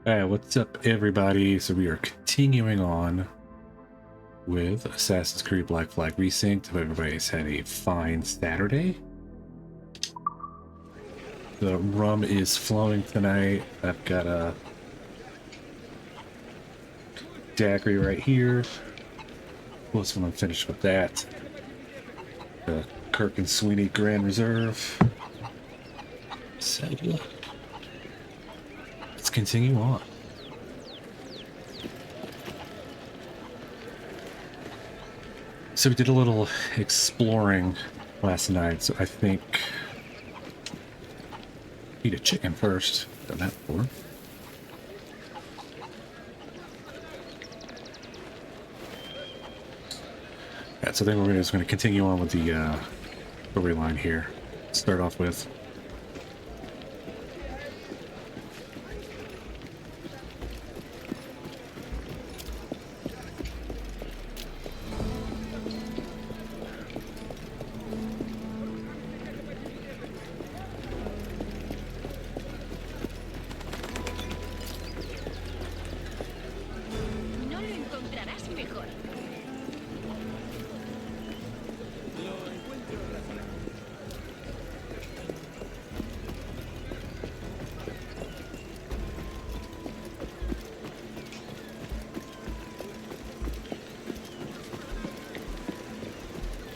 Alright, what's up everybody? So we are continuing on with Assassin's Creed Black Flag Resynced. Hope everybody's had a fine Saturday. The rum is flowing tonight. I've got a daiquiri right here. Plus when I'm finished with that, the Kirk and Sweeney Grand Reserve. So let's continue on. So we did a little exploring last night, so I think eat a chicken first. Done that before. Yeah, so then we're just going to continue on with the storyline here. Start off with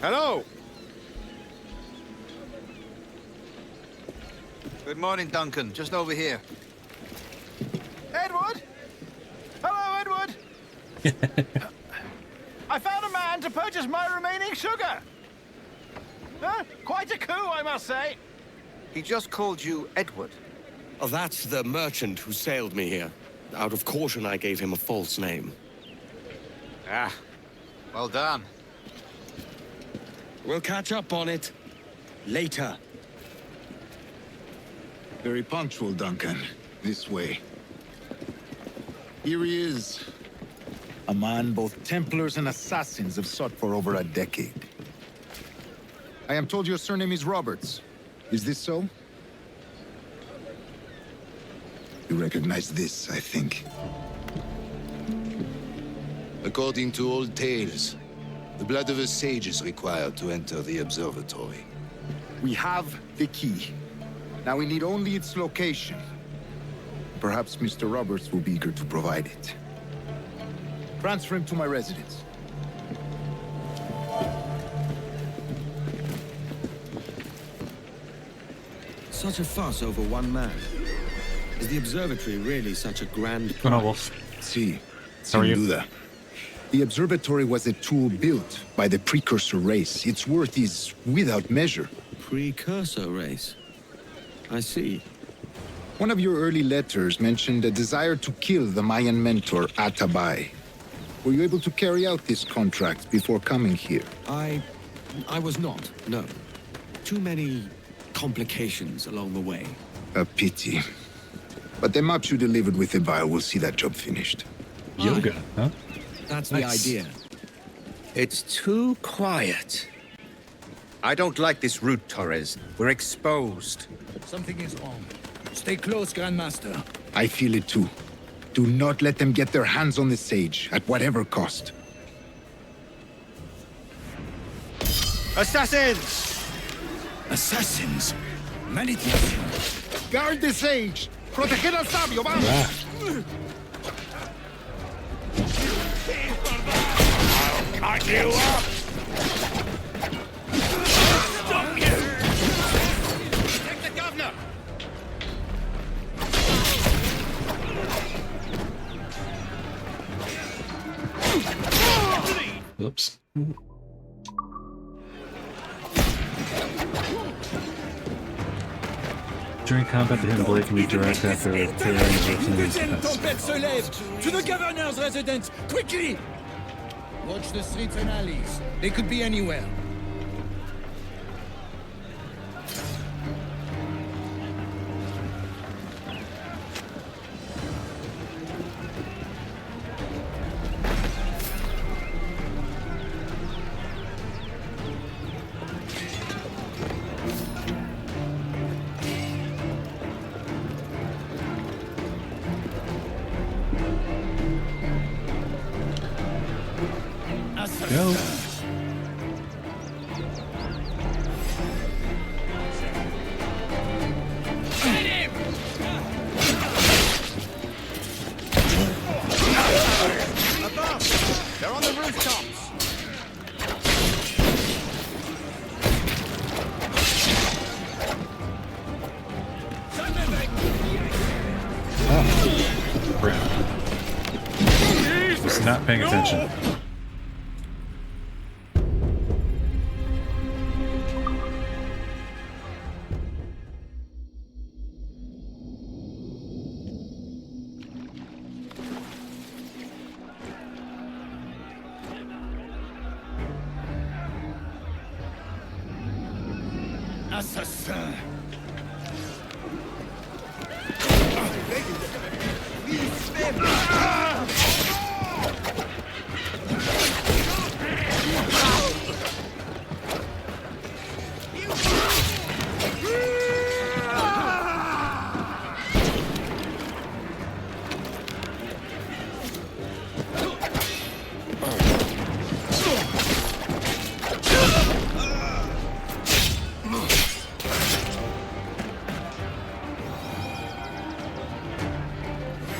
Hello! Good morning, Duncan. Just over here. Edward? Hello, Edward! I found a man to purchase my remaining sugar. Quite a coup, I must say. He just called you Edward. Oh, that's the merchant who sailed me here. Out of caution, I gave him a false name. Ah, well done. We'll catch up on it later. Very punctual, Duncan. This way. Here he is. A man both Templars and Assassins have sought for over a decade. I am told your surname is Roberts. Is this so? You recognize this, I think. According to old tales, the blood of a sage is required to enter the observatory. We have the key. Now we need only its location. Perhaps Mr. Roberts will be eager to provide it. Transfer him to my residence. Such a fuss over one man. Is the observatory really such a grand Oh, no, prize? Wolf. See, How are you? sin duda. The observatory was a tool built by the precursor race. Its worth is without measure. Precursor race. I see. One of your early letters mentioned a desire to kill the Mayan mentor, Atabay. Were you able to carry out this contract before coming here? I was not, no. Too many complications along the way. A pity. But the maps you delivered with the vial will see that job finished. Yoga, huh? That's Nice. the idea. It's too quiet. I don't like this route, Torres. We're exposed. Something is wrong. Stay close, Grandmaster. I feel it too. Do not let them get their hands on the sage, at whatever cost. Assassins! Assassins! Malediction! Guard the sage! Proteger al sabio, vamos! Cut you up! Stop you! Take the governor! Oops. During combat, the hidden blade can be direct after parrying Deuxième tempête se lève! To the governor's residence! Quickly! Watch the streets and alleys. They could be anywhere. go. Above! They're on the rooftops! Oh, crap. Was not paying attention. Assassin!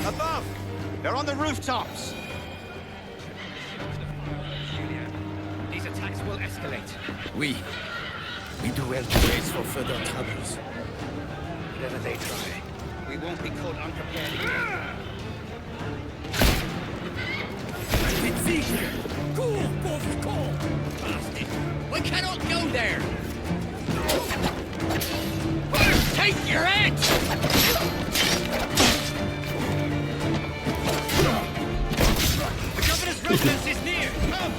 Above! They're on the rooftops! These attacks will escalate. We do well to brace for further troubles. Whatever they try, we won't be caught unprepared again. Cool, both cool! Bastard! We cannot go there! First, take your head! The governor's residence is near! Come!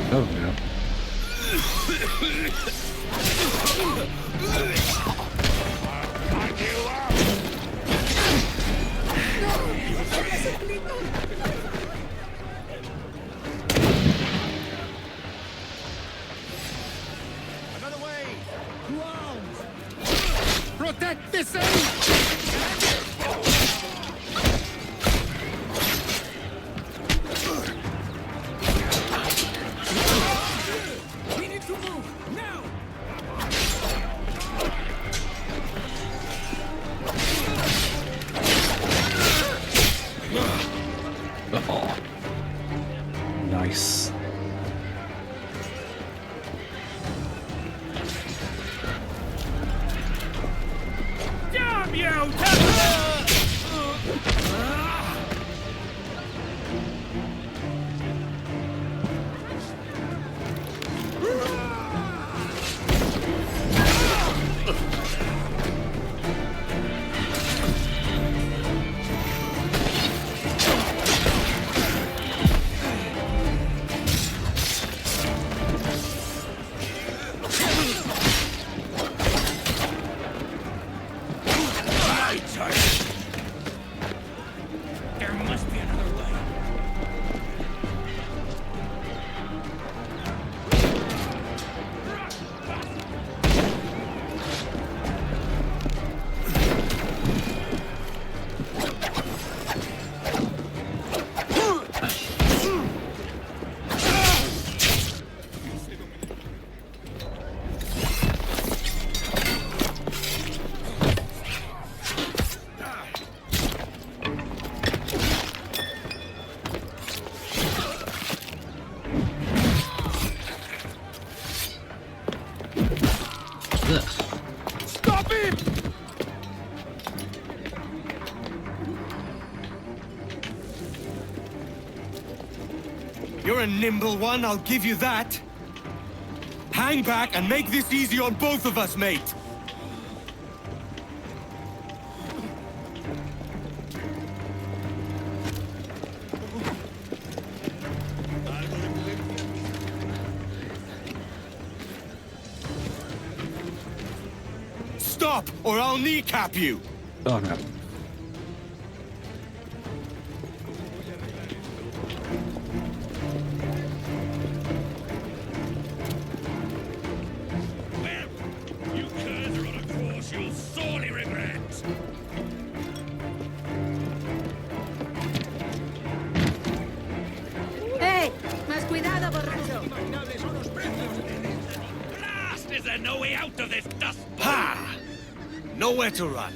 Oh no. Another way! Protect this end! We need to move, now! Oh. Nice. Damn you! There must be another way. Stop him! You're a nimble one, I'll give you that. Hang back and make this easy on both of us, mate. Stop, or I'll kneecap you! Oh no. You curs are on a course you'll sorely regret. ¡Eh! ¡Más cuidado, borracho! Blast! Is there no way out of this dust? Ha! Nowhere to run.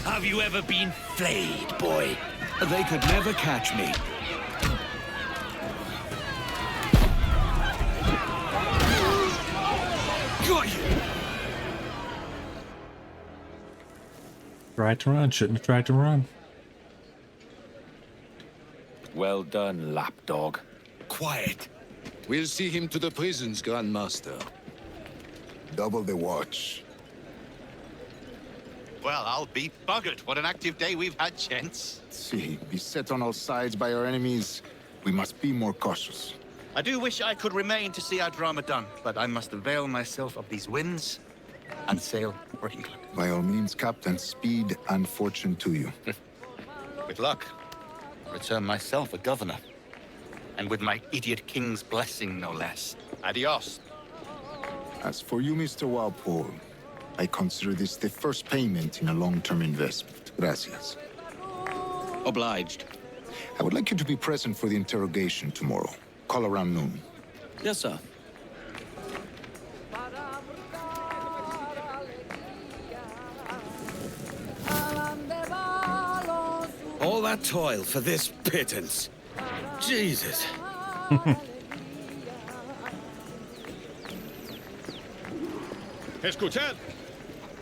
Have you ever been flayed, boy? They could never catch me. Got you! Tried to run. Shouldn't have tried to run. Well done, lapdog. Quiet. We'll see him to the prisons, Grand Master. Double the watch. Well, I'll be buggered. What an active day we've had, gents. See, beset on all sides by our enemies, we must be more cautious. I do wish I could remain to see our drama done, but I must avail myself of these winds and sail for England. By all means, Captain, speed and fortune to you. With luck, return myself a governor. And with my idiot king's blessing, no less. Adios. As for you, Mr. Walpole, I consider this the first payment in a long-term investment. Gracias. Obliged. I would like you to be present for the interrogation tomorrow. Call around noon. Yes, sir. All that toil for this pittance. Jesus. Escuchad.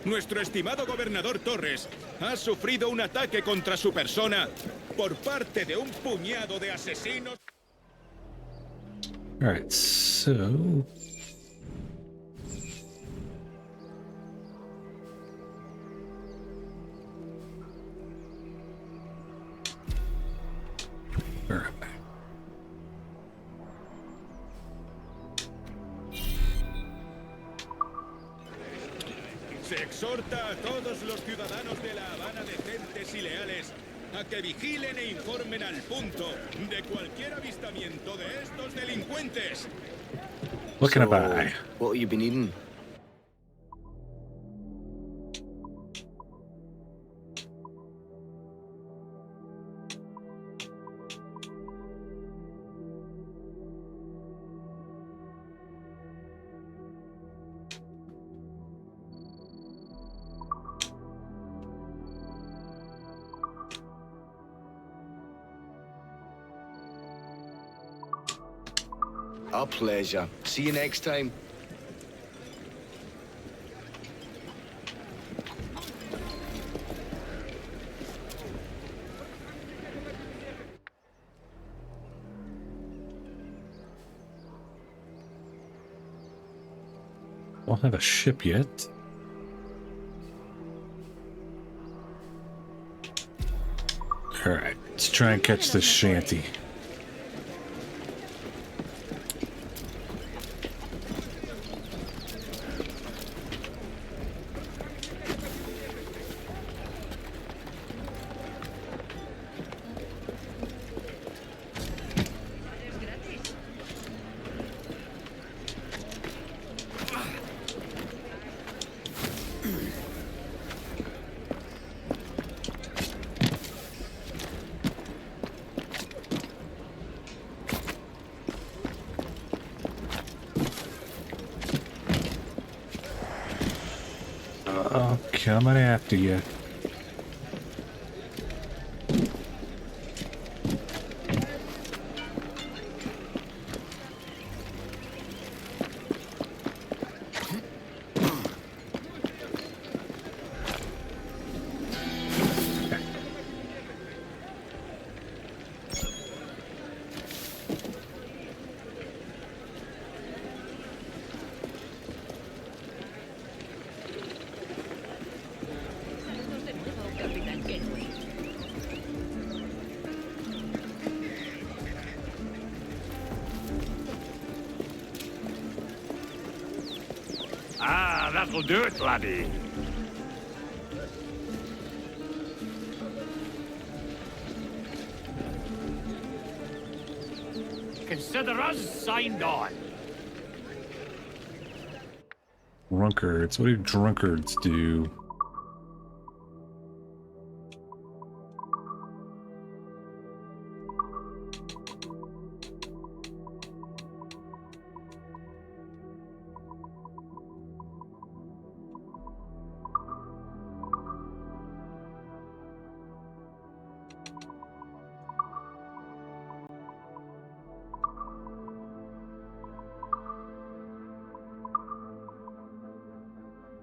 Nuestro estimado gobernador Torres ha sufrido un ataque contra su persona por parte de un puñado de asesinos. All right, so Se exhorta a todos los ciudadanos de La Habana decentes y leales a que vigilen e informen al punto de cualquier avistamiento de estos delincuentes. what can I buy? What have you been eating? A pleasure. See you next time. Won't have a ship yet. All right, let's try and catch this shanty. Coming after you. That'll do it, laddie. Consider us signed on. Drunkards. What do drunkards do?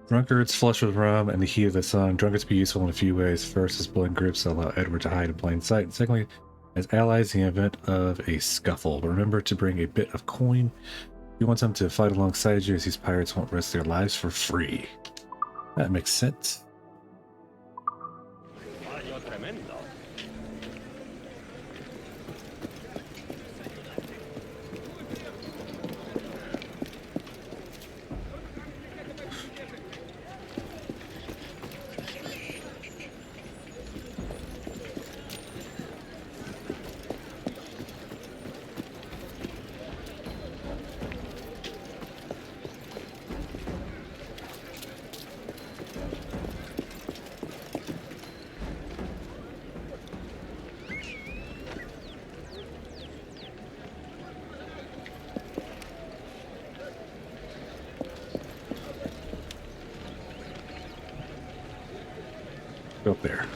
Drunkards flush with rum and the heat of the sun. Drunkards be useful in a few ways. First, as blowing groups that allow Edward to hide in plain sight. And secondly, as allies in the event of a scuffle. But remember to bring a bit of coin. You want them to fight alongside you, as these pirates won't risk their lives for free. That makes sense. Go up there.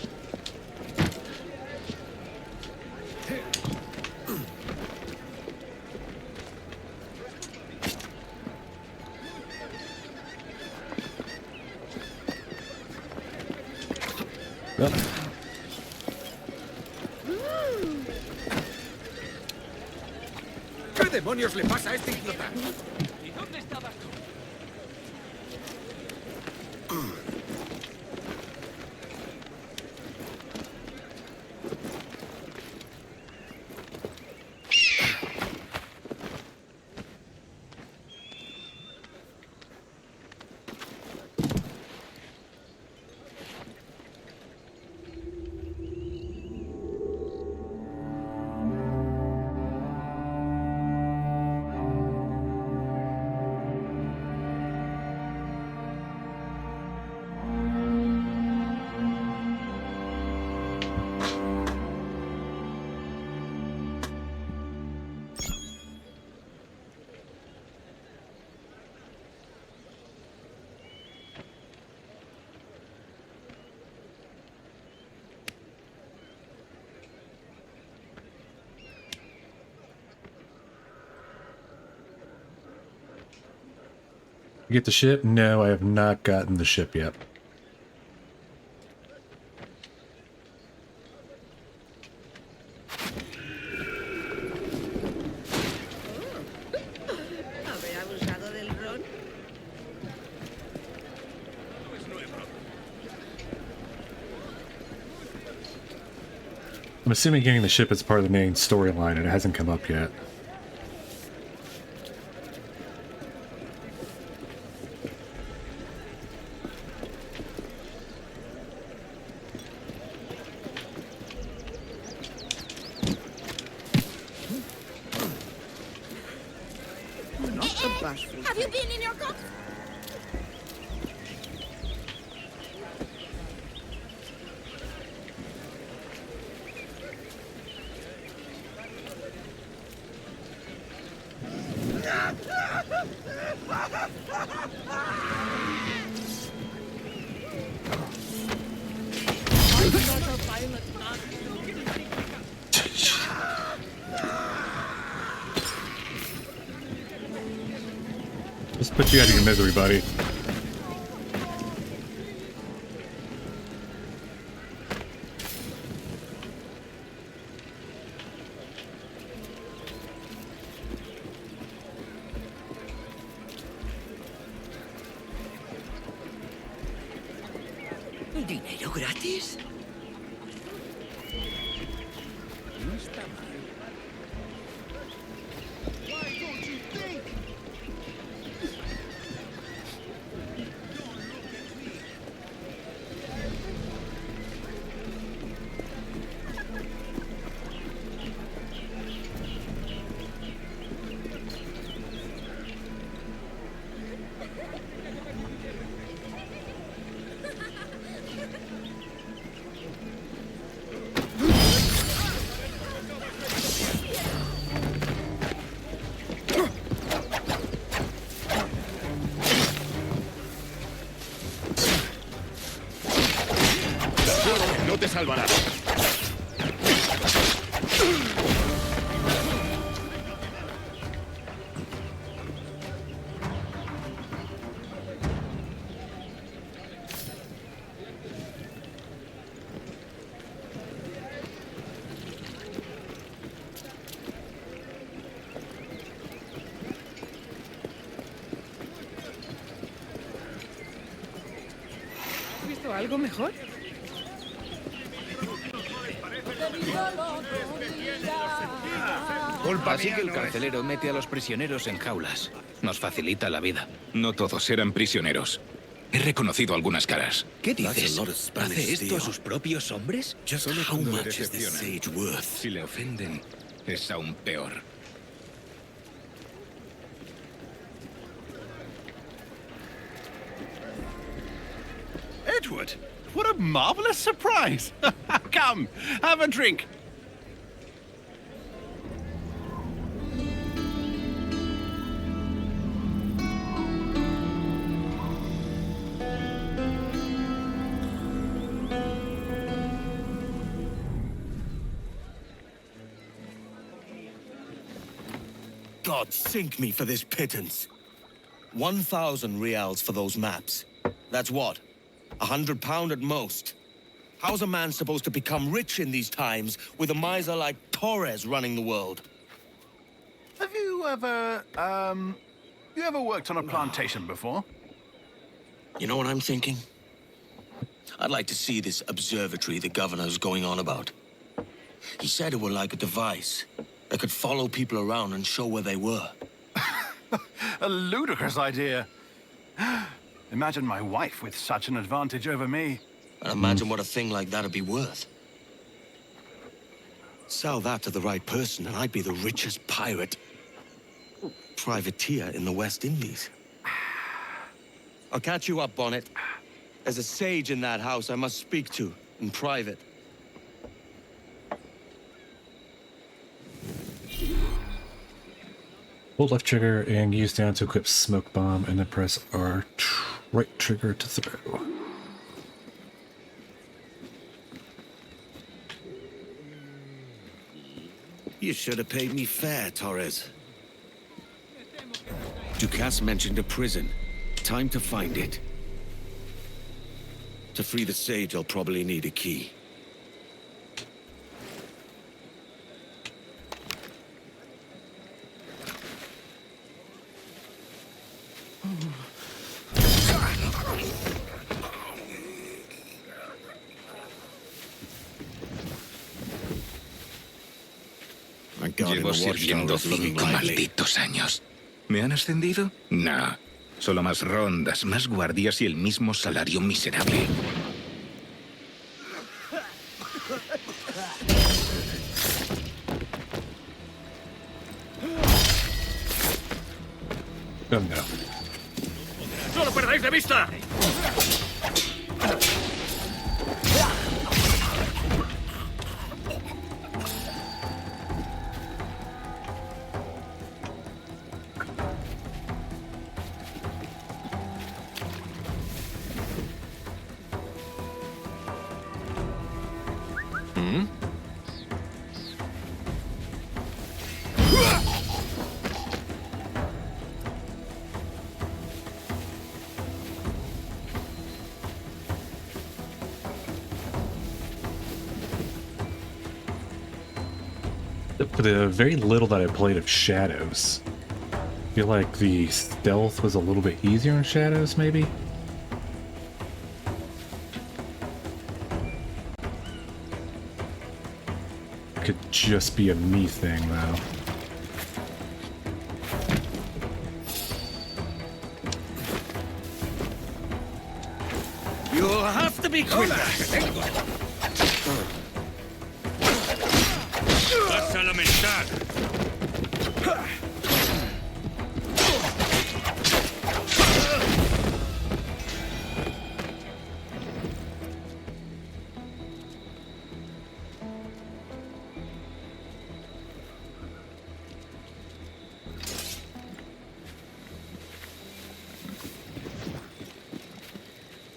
Well. ¿Qué demonios le pasa a este idiota? ¿Y dónde estabas tú? Get the ship? No, I have not gotten the ship yet. ¿Habrá abusado del ron? I'm assuming getting the ship is part of the main storyline, and it hasn't come up yet. Have you been in your cock? Let's put you out of your misery, buddy. ¿Dinero gratis? No está mal. Why don't you think? no te salvará. ¿Has visto algo mejor? Así que el carcelero mete a los prisioneros en jaulas. Nos facilita la vida. No todos eran prisioneros. He reconocido algunas caras. ¿Qué dices? ¿Hace esto a sus propios hombres? Solo cuando le decepcionan. Si le ofenden, es aún peor. Edward, what a marvelous surprise! Come, have a drink. God sink me for this pittance. 1,000 reals for those maps. That's what? £100 at most. How's a man supposed to become rich in these times with a miser like Torres running the world? Have you ever, worked on a plantation before? You know what I'm thinking? I'd like to see this observatory the governor's going on about. He said it were like a device that could follow people around and show where they were. A ludicrous idea. Imagine my wife with such an advantage over me. And imagine what a thing like that'd be worth. Sell that to the right person and I'd be the richest pirate. Privateer in the West Indies. I'll catch you up on it. There's a sage in that house I must speak to in private. Hold left trigger and use down to equip smoke bomb, and then press R right trigger to throw. You should have paid me fair, Torres. Ducasse mentioned a prison. Time to find it. To free the sage, I'll probably need a key. Llevo sirviendo 5 malditos años. ¿Me han ascendido? No. Solo más rondas, más guardias y el mismo salario miserable. Oh, no. ¡No lo perdáis de vista! For the very little that I played of Shadows, I feel like the stealth was a little bit easier in Shadows, maybe? Could just be a me thing, though. You'll have to be quicker. ¡Vas a lamentar!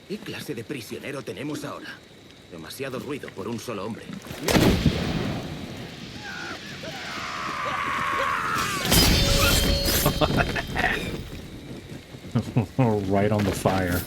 ¿Qué clase de prisionero tenemos ahora? Demasiado ruido por un solo hombre. Right on the fire.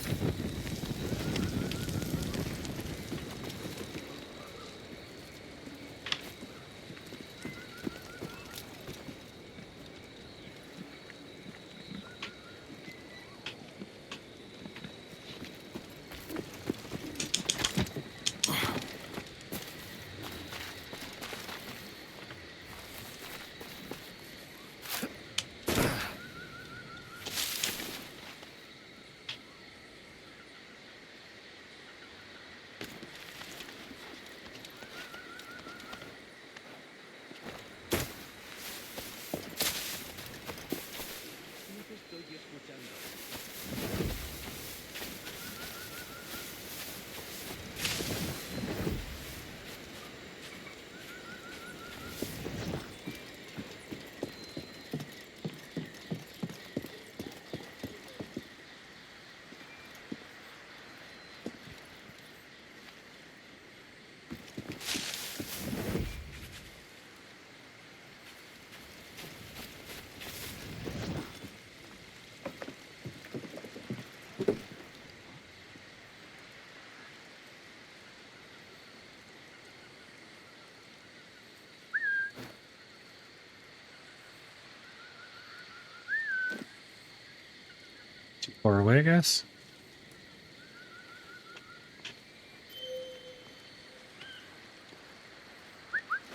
Too far away, I guess.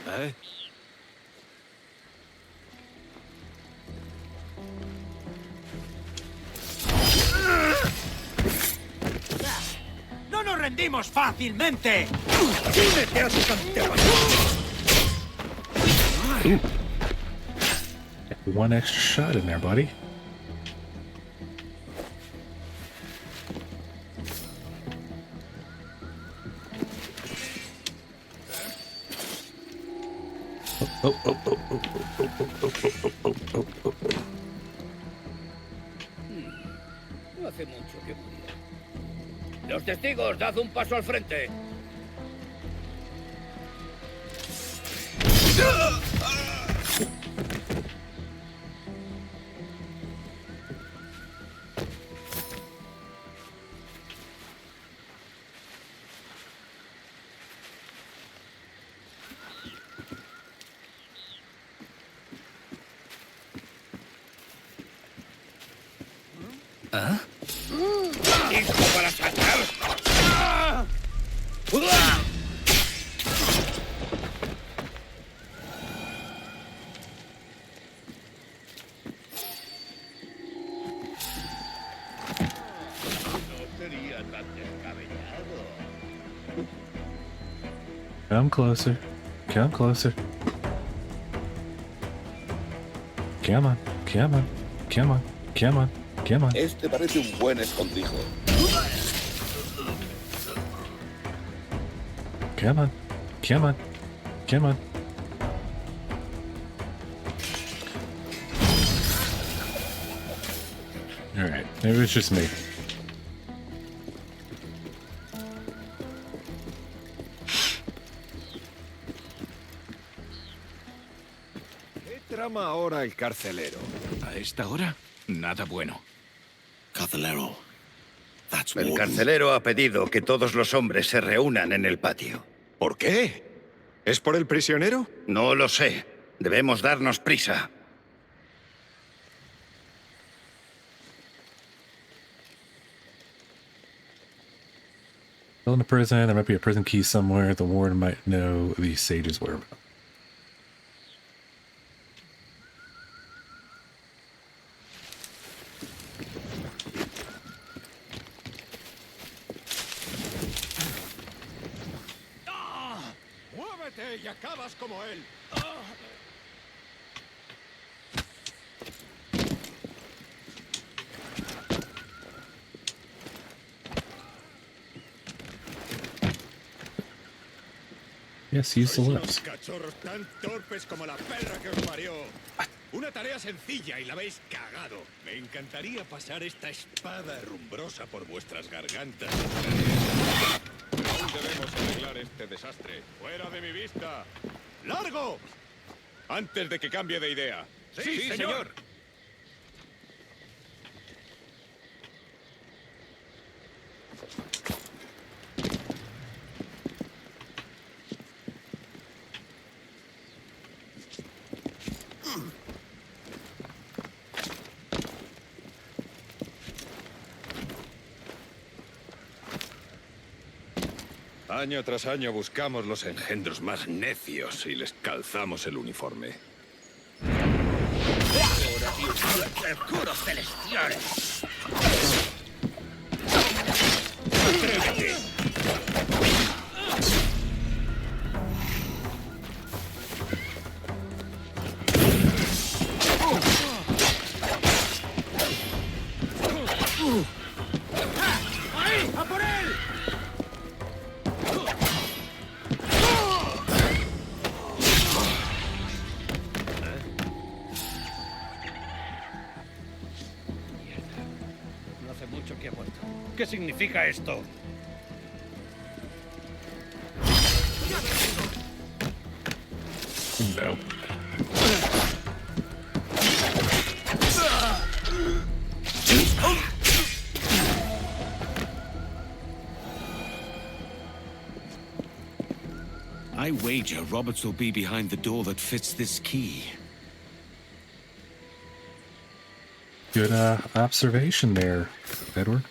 Eh? ¡No nos rendimos fácilmente! ¡Únete a tus antepasados! One extra shot in there, buddy. No hace mucho que murió. Los testigos, dad un paso al frente. ¿Listo para saltar? No sería tan descabellado. Come closer. Come closer. Come on. Come on. Come on. Come on. Come on. Este parece un buen escondrijo. Come on. Come on. Come on. Alright, maybe it's just me. ¿Qué trama ahora el carcelero? A esta hora, nada bueno. Carcelero. El carcelero ha pedido que todos los hombres se reúnan en el patio. ¿Por qué? ¿Es por el prisionero? No lo sé. Debemos darnos prisa. Still in the prison. There might be a prison key somewhere. The warden might know the sage's whereabouts. ¡Muévete y acabas como él! Yes, use the Sois lips. unos cachorros tan torpes como la perra que os parió. Una tarea sencilla y la habéis cagado. Me encantaría pasar esta espada herrumbrosa por vuestras gargantas. Aún debemos arreglar Fuera de mi vista. ¡Largo! Antes de que cambie de idea. Sí, señor. Año tras año buscamos los engendros más necios y les calzamos el uniforme. ¡Oscuros celestiales! ¡Atrévete! ¡Ahí! ¡A por él! No hace mucho que he vuelto. ¿Qué significa esto? No. I wager Roberts will be behind the door that fits this key. Good observation there, Edward.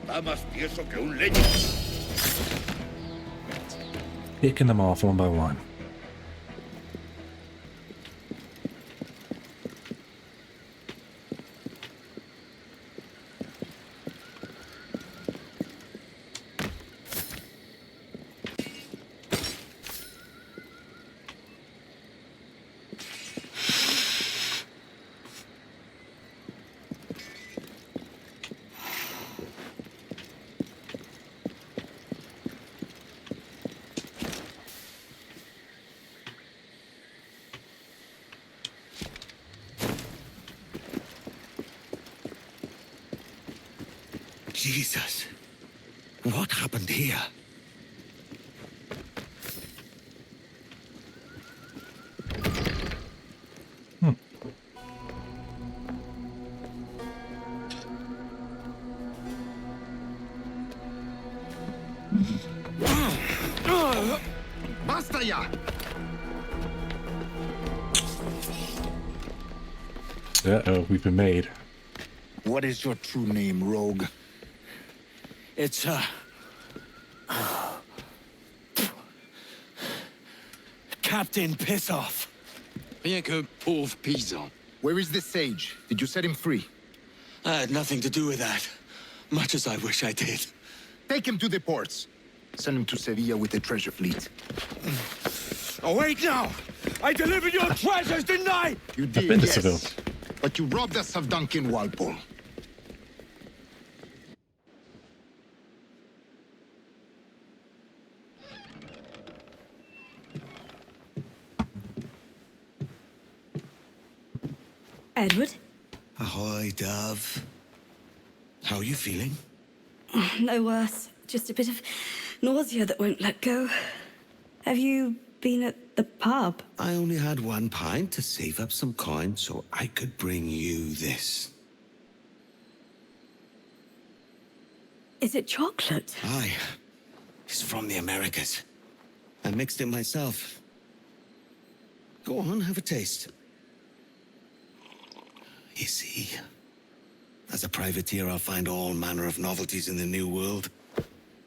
Está más tieso que un leño. Picking them off one by one. Jesus. What happened here? Basta ya! Uh-oh, we've been made. What is your true name, rogue? It's, Captain Pissoff. Rien qu'un pauvre paysan. Where is the sage? Did you set him free? I had nothing to do with that. Much as I wish I did. Take him to the ports. Send him to Sevilla with the treasure fleet. Oh, wait now! I delivered your treasures, didn't I? You did, been to yes. Seville. But you robbed us of Duncan Walpole. Edward? Ahoy, Dove. How are you feeling? No worse. Just a bit of nausea that won't let go. Have you been at the pub? I only had one pint to save up some coin so I could bring you this. Is it chocolate? Aye. It's from the Americas. I mixed it myself. Go on, have a taste. You see, as a privateer, I'll find all manner of novelties in the New World.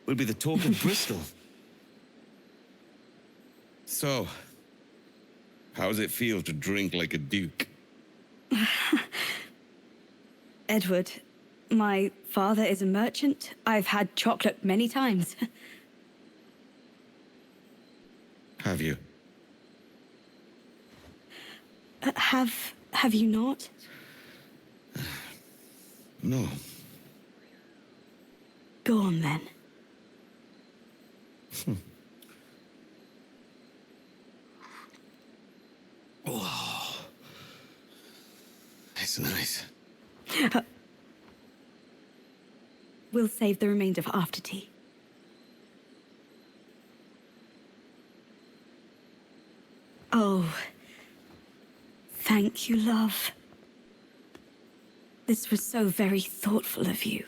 We'll be the talk of Bristol. So, how's it feel to drink like a duke? Edward, my father is a merchant. I've had chocolate many times. Have you? Have you not? No. Go on then. Oh, it's nice. We'll save the remainder for after tea. Oh, thank you, love. This was so very thoughtful of you.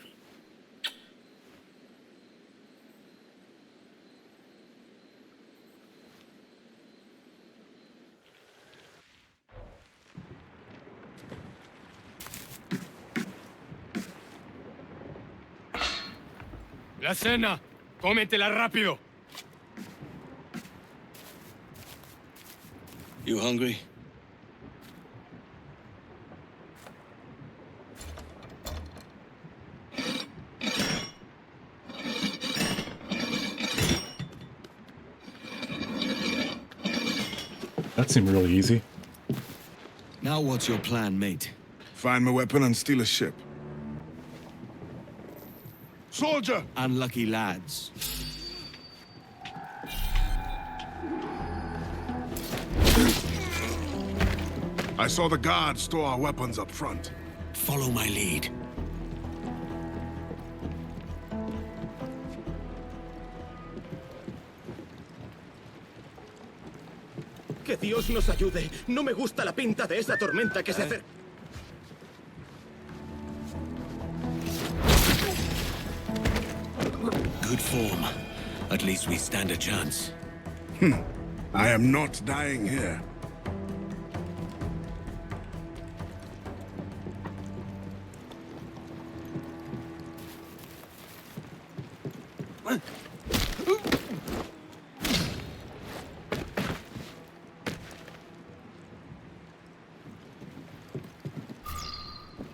La cena. Cómetela rápido. You hungry? That seemed really easy. Now what's your plan, mate? Find my weapon and steal a ship. Soldier! Unlucky lads. I saw the guards store our weapons up front. Follow my lead. Que Dios nos ayude. No me gusta la pinta de esa tormenta que se acerca. Good form. At least we stand a chance. I am not dying here.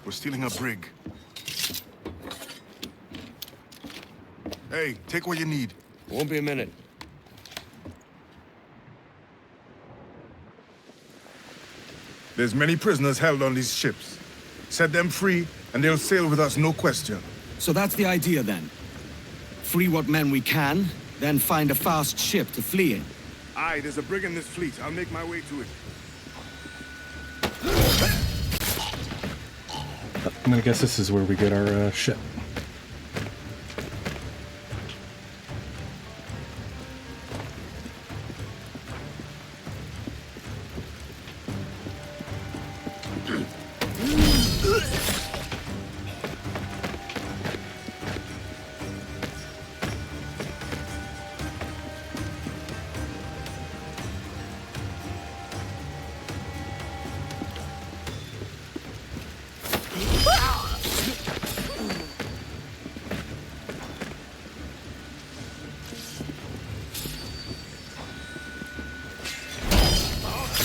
We're stealing a brig. Hey, take what you need. Won't be a minute. There's many prisoners held on these ships. Set them free, and they'll sail with us, no question. So that's the idea then. Free what men we can, then find a fast ship to flee in. Aye, there's a brig in this fleet. I'll make my way to it. I'm gonna guess this is where we get our ship.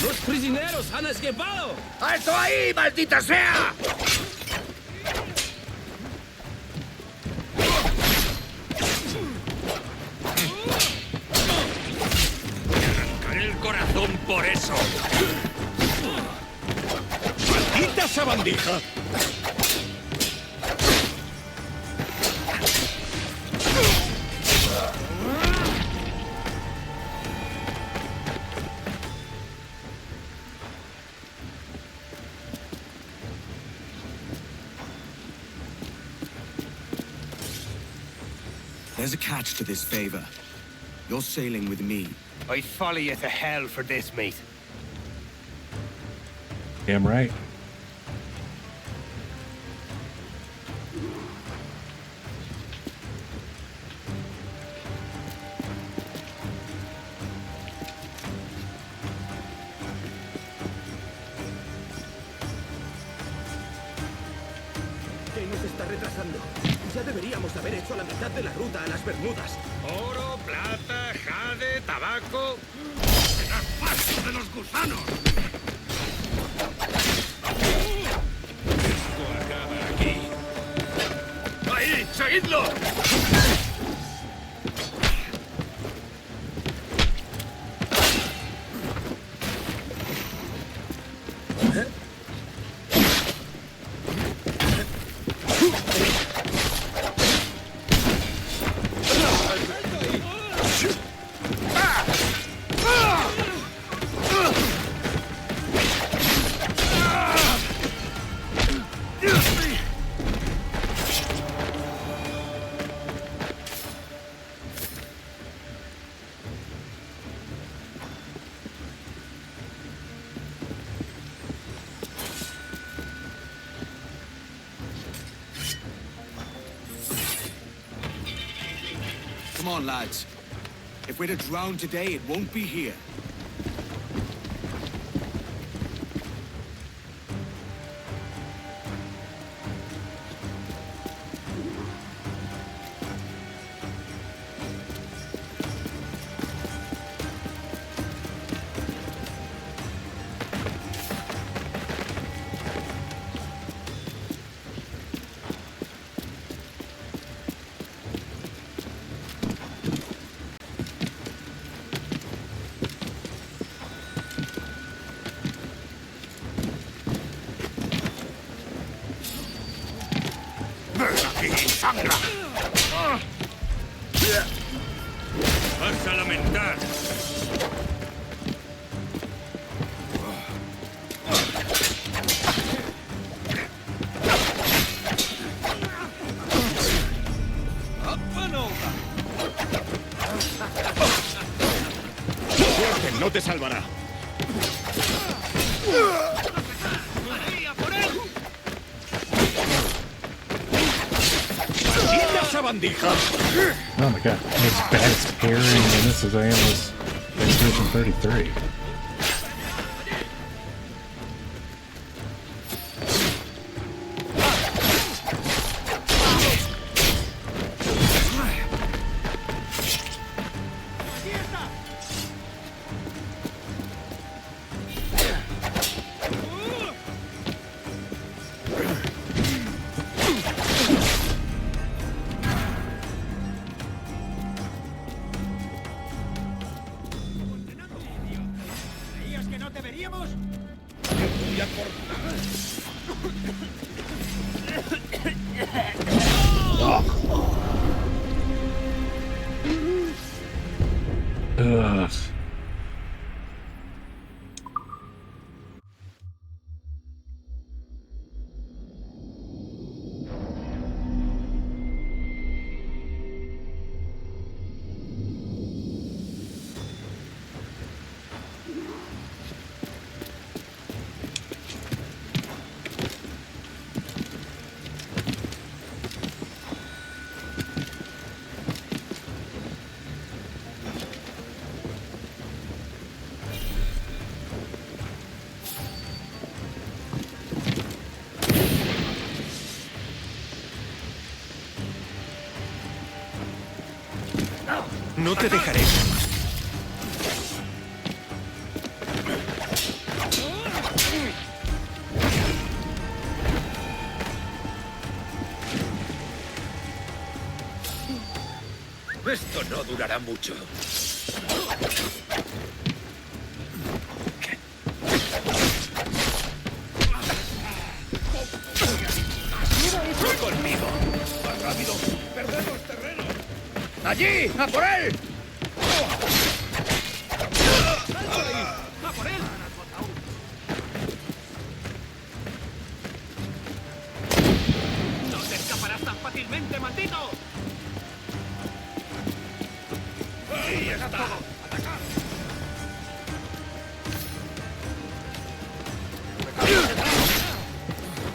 ¡Los prisioneros han escapado! ¡Alto ahí, maldita sea! Me arrancaré el corazón por eso. ¡Maldita sabandija! There's a catch to this favor. You're sailing with me. I'd follow you to hell for this, mate. Damn right. ¿Qué nos está retrasando? Ya debería Deberíamos haber hecho la mitad de la ruta a las Bermudas. Oro, plata, jade, tabaco. ¡Serás pasto de los gusanos! Esto acaba aquí. ¡Ahí! ¡Seguidlo! Come on, lads. If we're to drown today, it won't be here. ¡Sangra! ¡Vas a lamentar! Suerte, no te salvará. Oh my god, I'm as bad as parrying in this as I am with Expedition 33. Ugh. No te dejaré. Esto no durará mucho. ¡Conmigo! ¡Más rápido! ¡Perdemos terreno! ¡Allí! ¡A por él! ¡A por él! ¡No te escaparás tan fácilmente, maldito! ¡Ahí está! ¡Atacar!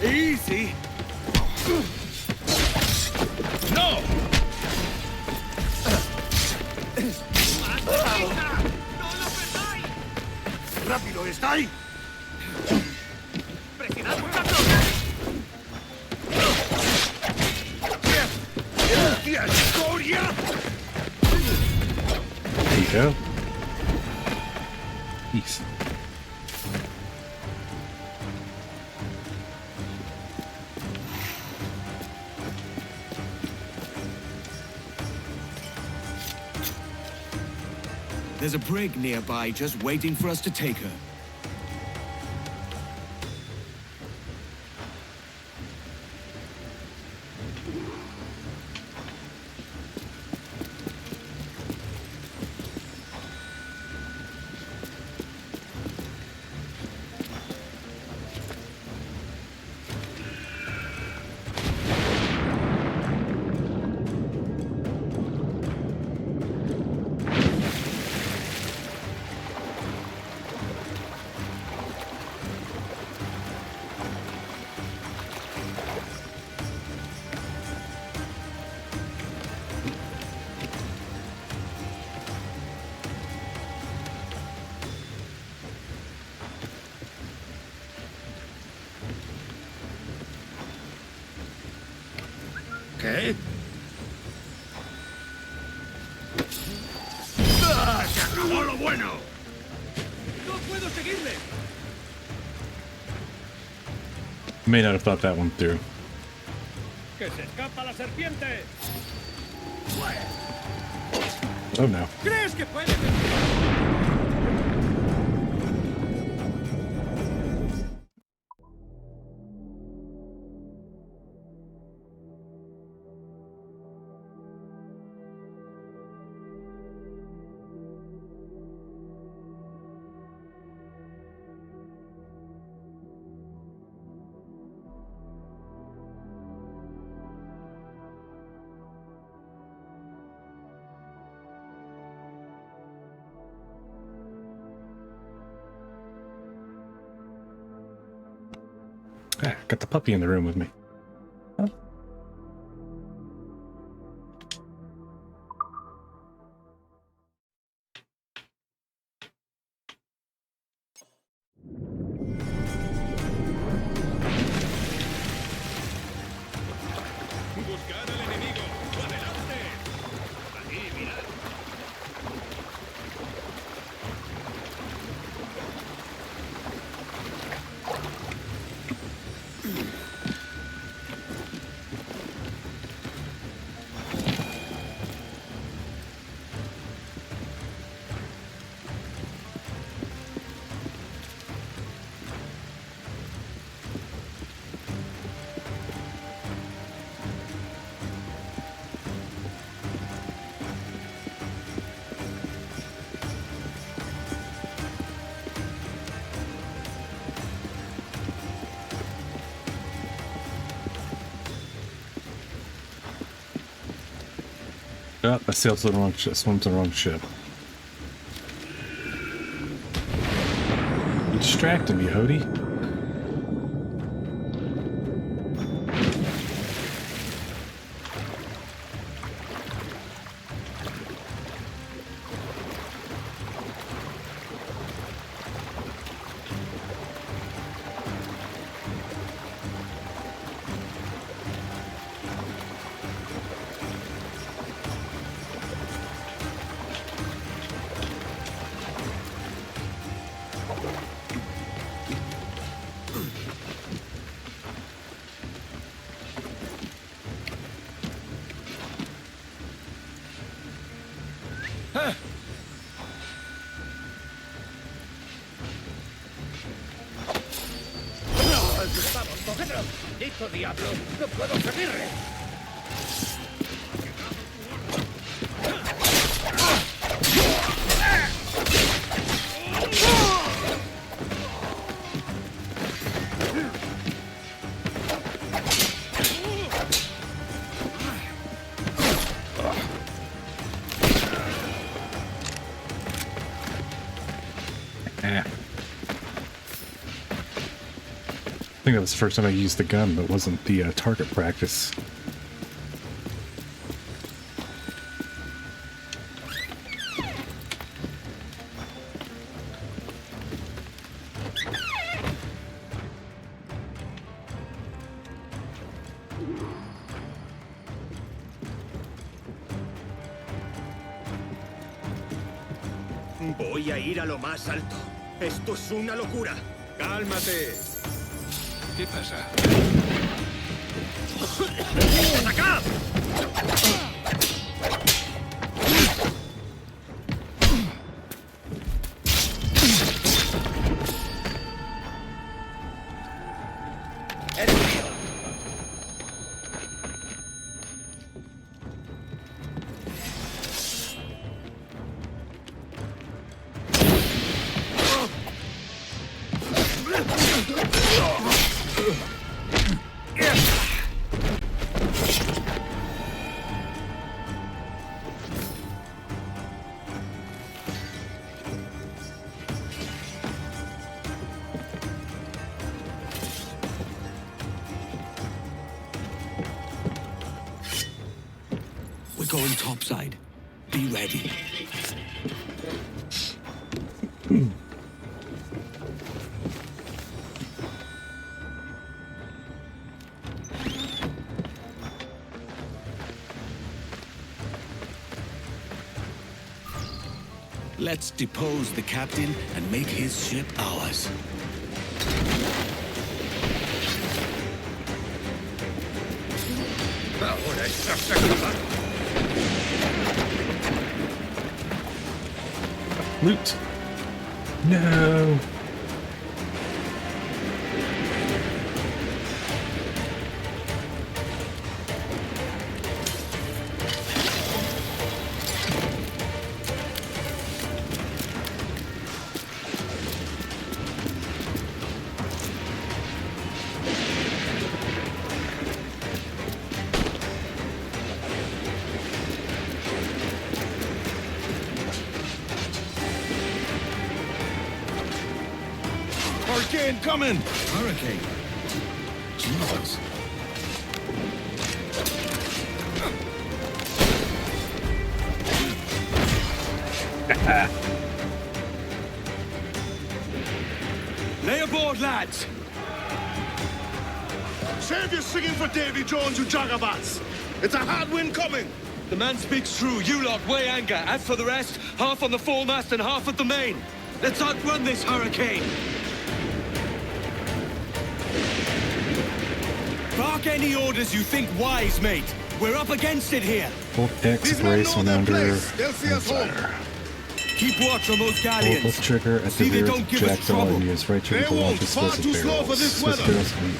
¡Easy! ¡No! ¡Rápido, está ahí! ¡Presionad, muchachos! There you go. Peace. There's a brig nearby just waiting for us to take her. ¿Qué? ¡Ah! ¡Se acabó lo bueno! ¡No puedo seguirle! May not have thought that one through. ¡Que se escapa la serpiente! Oh no. ¿Crees que puedes? Ah, got the puppy in the room with me. Huh? ¡Buscad al enemigo! ¡Adelante! ¡Allí, mirad! Oh, I sailed to the wrong ship, swam to the wrong ship. You distracted me, Hody. ¡Vamos, cogedlo! ¡Dicho diablo! ¡No puedo seguirle! I think that was the first time I used the gun, but it wasn't the target practice. Voy a ir a lo más alto. Esto es una locura. Cálmate. ¿Qué pasa? ¡Atacad! We're going topside. Be ready. Let's depose the captain and make his ship ours. Ahora estás acabado. Loot. No. Hurricane coming! Hurricane? Jesus. Lay aboard, lads! Save your singing for Davy Jones, you jagabats! It's a hard wind coming! The man speaks true. You lot weigh anchor. As for the rest, half on the foremast and half at the main. Let's outrun this hurricane! Bark any orders you think wise, mate. We're up against it here. Hold X, These men brace, know their remember, place. They'll see and us home. fire. Keep watch on those Hold galleons. left trigger at the See they rear don't give us Jackdaw trouble. and use right trigger They to launch won't. Far explosive too slow for barrels. this Swiss weather. barrels can be-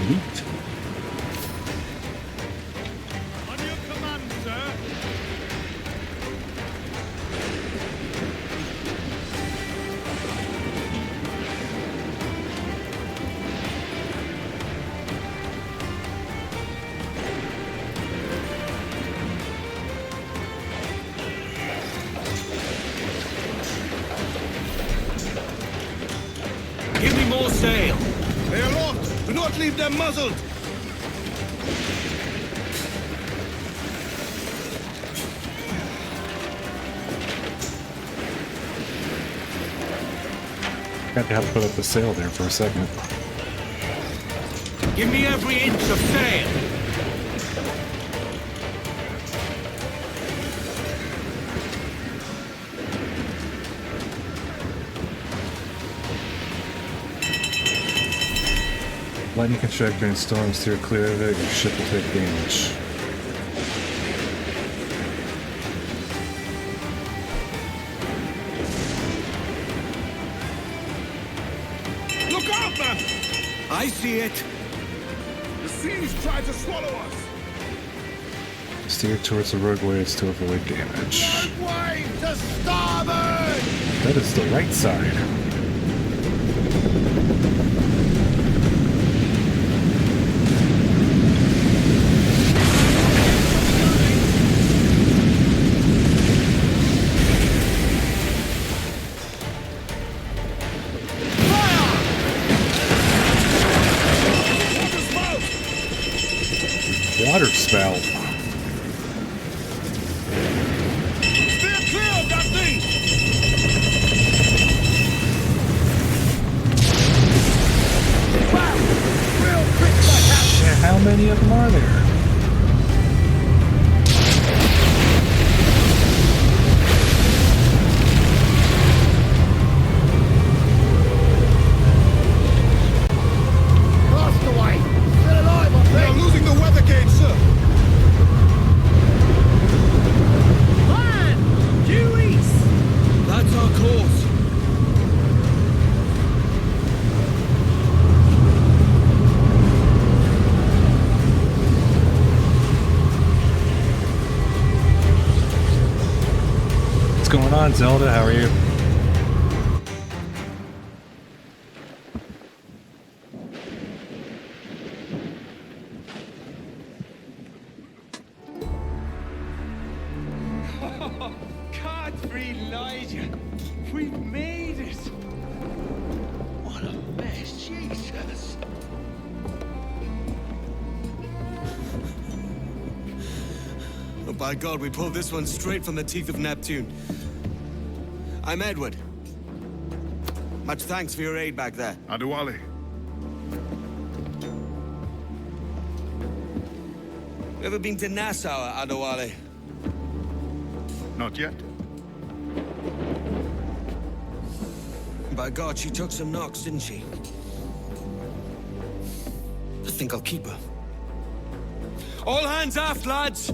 Loot. On your command, sir. Give me more sail. They are locked! Do not leave them muzzled! Got to have to put up the sail there for a second. Give me every inch of sail. Lightning can strike during storms, steer clear of it, your ship will take damage. Look out, man! I see it. The seas tried to swallow us! Steer towards the rogue waves to avoid damage. Way to starboard! That is the right side. Water spout. Steer clear of that thing! Wow! Real quick shit, how many of them are there? Castaway! Still alive, I think! They're losing the weather gauge, sir! Man! Due east! That's our course. What's going on, Zelda? How are you? Godfrey Elijah! We've made it! What a mess, Jesus! Oh, by God, we pulled this one straight from the teeth of Neptune. I'm Edward. Much thanks for your aid back there. Adewale. Ever been to Nassau, Adewale? Not yet. By God, she took some knocks, didn't she? I think I'll keep her. All hands aft, lads!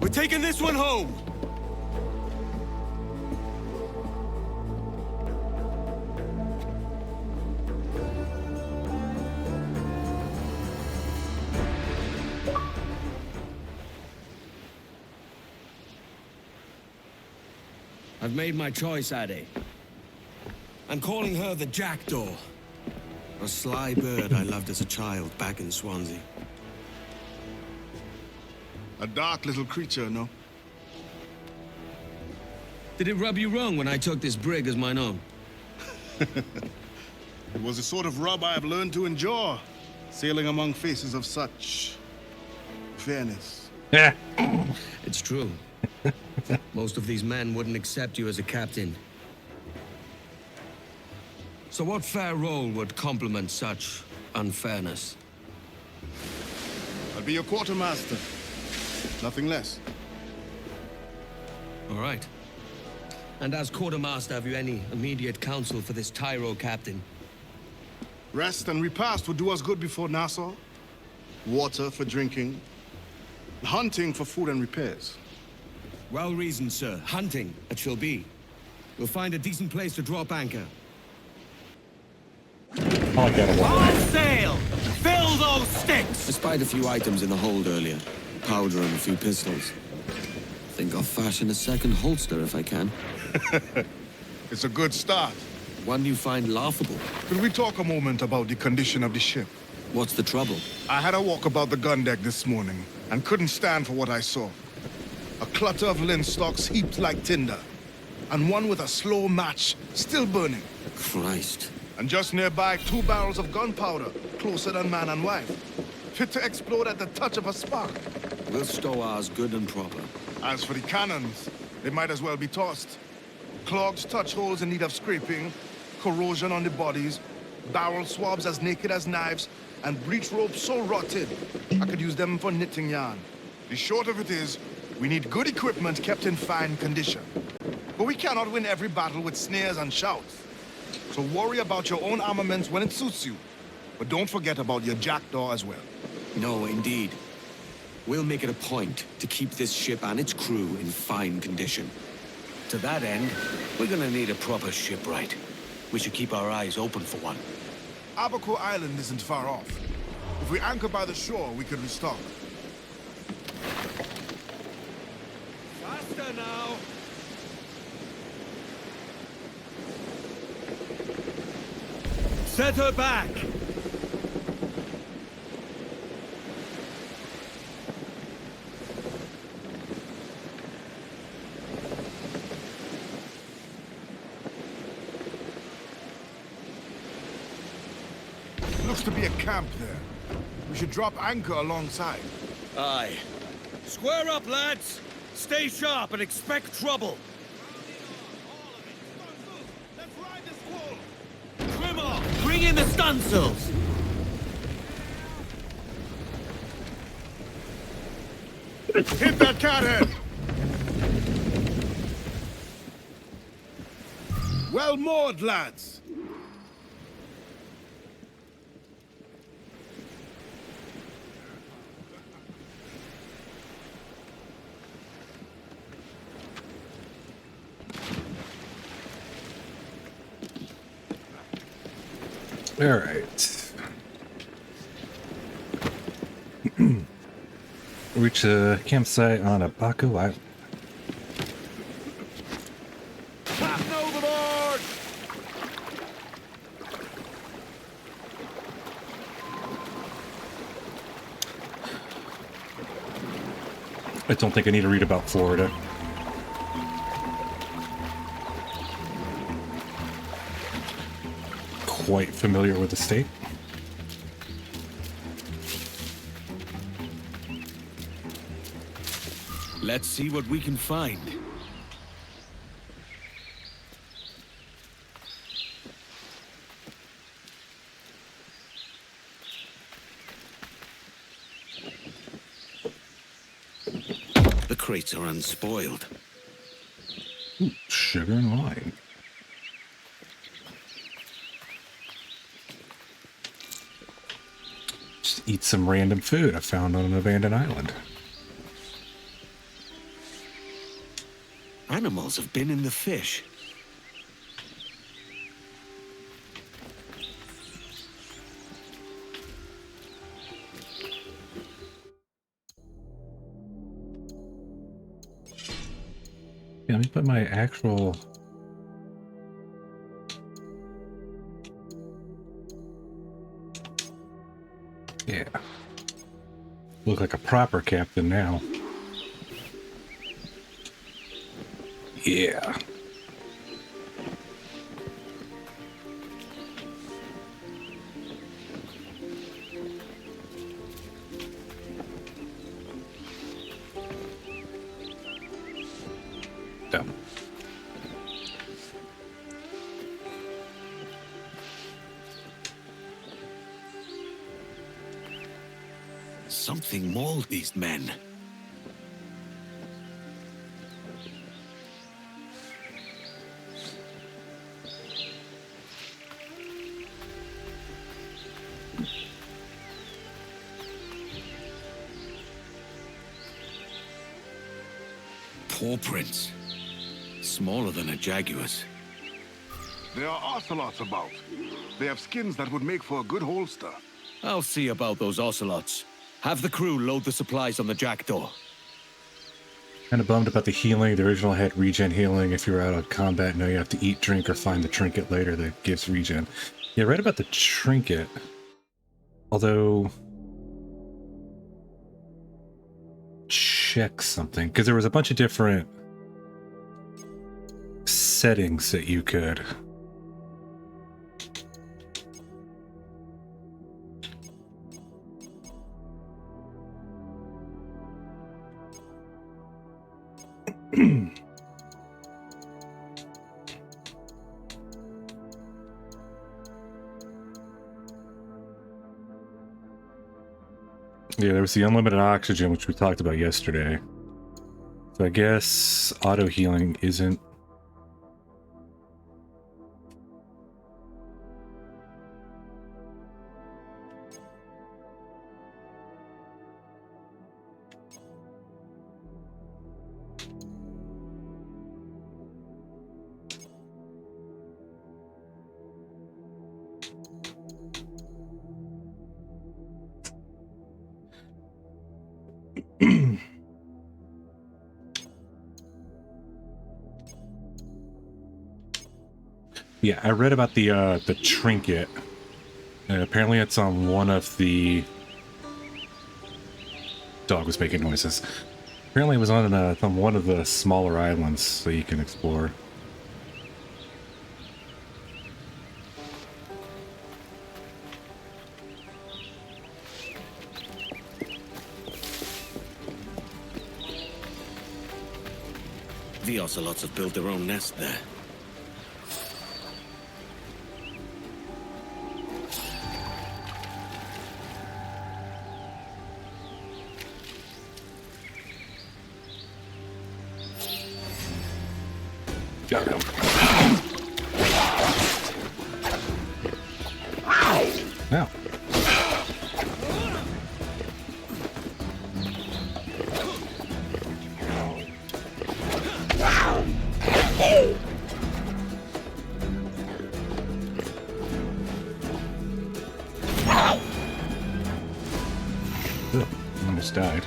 We're taking this one home! I've made my choice, Ade. I'm calling her the Jackdaw. A sly bird I loved as a child back in Swansea. A dark little creature, no? Did it rub you wrong when I took this brig as mine own? It was the sort of rub I have learned to endure, sailing among faces of such fairness. Yeah. It's true. Most of these men wouldn't accept you as a captain. So what fair role would complement such unfairness? I'll be your quartermaster. Nothing less. All right. And as quartermaster, have you any immediate counsel for this Tyro captain? Rest and repast would do us good before Nassau. Water for drinking. Hunting for food and repairs. Well reasoned, sir. Hunting, it shall be. We'll find a decent place to drop anchor. All sail! Fill those sticks! I spied a few items in the hold earlier. Powder and a few pistols. Think I'll fashion a second holster if I can. It's a good start. One you find laughable. Could we talk a moment about the condition of the ship? What's the trouble? I had a walk about the gun deck this morning and couldn't stand for what I saw. A clutter of linstocks heaped like tinder, and one with a slow match still burning. Christ. And just nearby, 2 barrels of gunpowder, closer than man and wife, fit to explode at the touch of a spark. We'll stow ours good and proper. As for the cannons, they might as well be tossed. Clogged touch holes in need of scraping, corrosion on the bodies, barrel swabs as naked as knives, and breech ropes so rotted, I could use them for knitting yarn. The short of it is, we need good equipment kept in fine condition. But we cannot win every battle with snares and shouts. So worry about your own armaments when it suits you. But don't forget about your Jackdaw as well. No, indeed. We'll make it a point to keep this ship and its crew in fine condition. To that end, we're gonna need a proper shipwright. We should keep our eyes open for one. Abaco Island isn't far off. If we anchor by the shore, we could restock. Faster now! Set her back! Looks to be a camp there. We should drop anchor alongside. Aye. Square up, lads! Stay sharp and expect trouble! Trim off! Bring in the stunsails! Hit that cathead! Well moored, lads! All right. Reach a campsite on a Baku Island. Captain overboard! I don't think I need to read about Florida. Quite familiar with the state. Let's see what we can find. The crates are unspoiled. Ooh, sugar and wine. Just eat some random food I found on an abandoned island. Animals have been in the fish. Yeah, let me put my actual... Yeah. Look like a proper captain now. Yeah. Done. Something mauled these men. Paw prints. Smaller than a jaguar's. There are ocelots about. They have skins that would make for a good holster. I'll see about those ocelots. Have the crew load the supplies on the Jackdaw. Kind of bummed about the healing. The original had regen healing if you're out of combat. Now you have to eat, drink, or find the trinket later that gives regen. Yeah, right about the trinket. Although... check something. Because there was a bunch of different settings that you could... Yeah, there was the unlimited oxygen, which we talked about yesterday. So I guess auto healing isn't... Yeah, I read about the trinket. And apparently it's on one of the... Dog was making noises. Apparently it was on one of the smaller islands that you can explore. The ocelots have built their own nest there. Got him. Now. Almost died.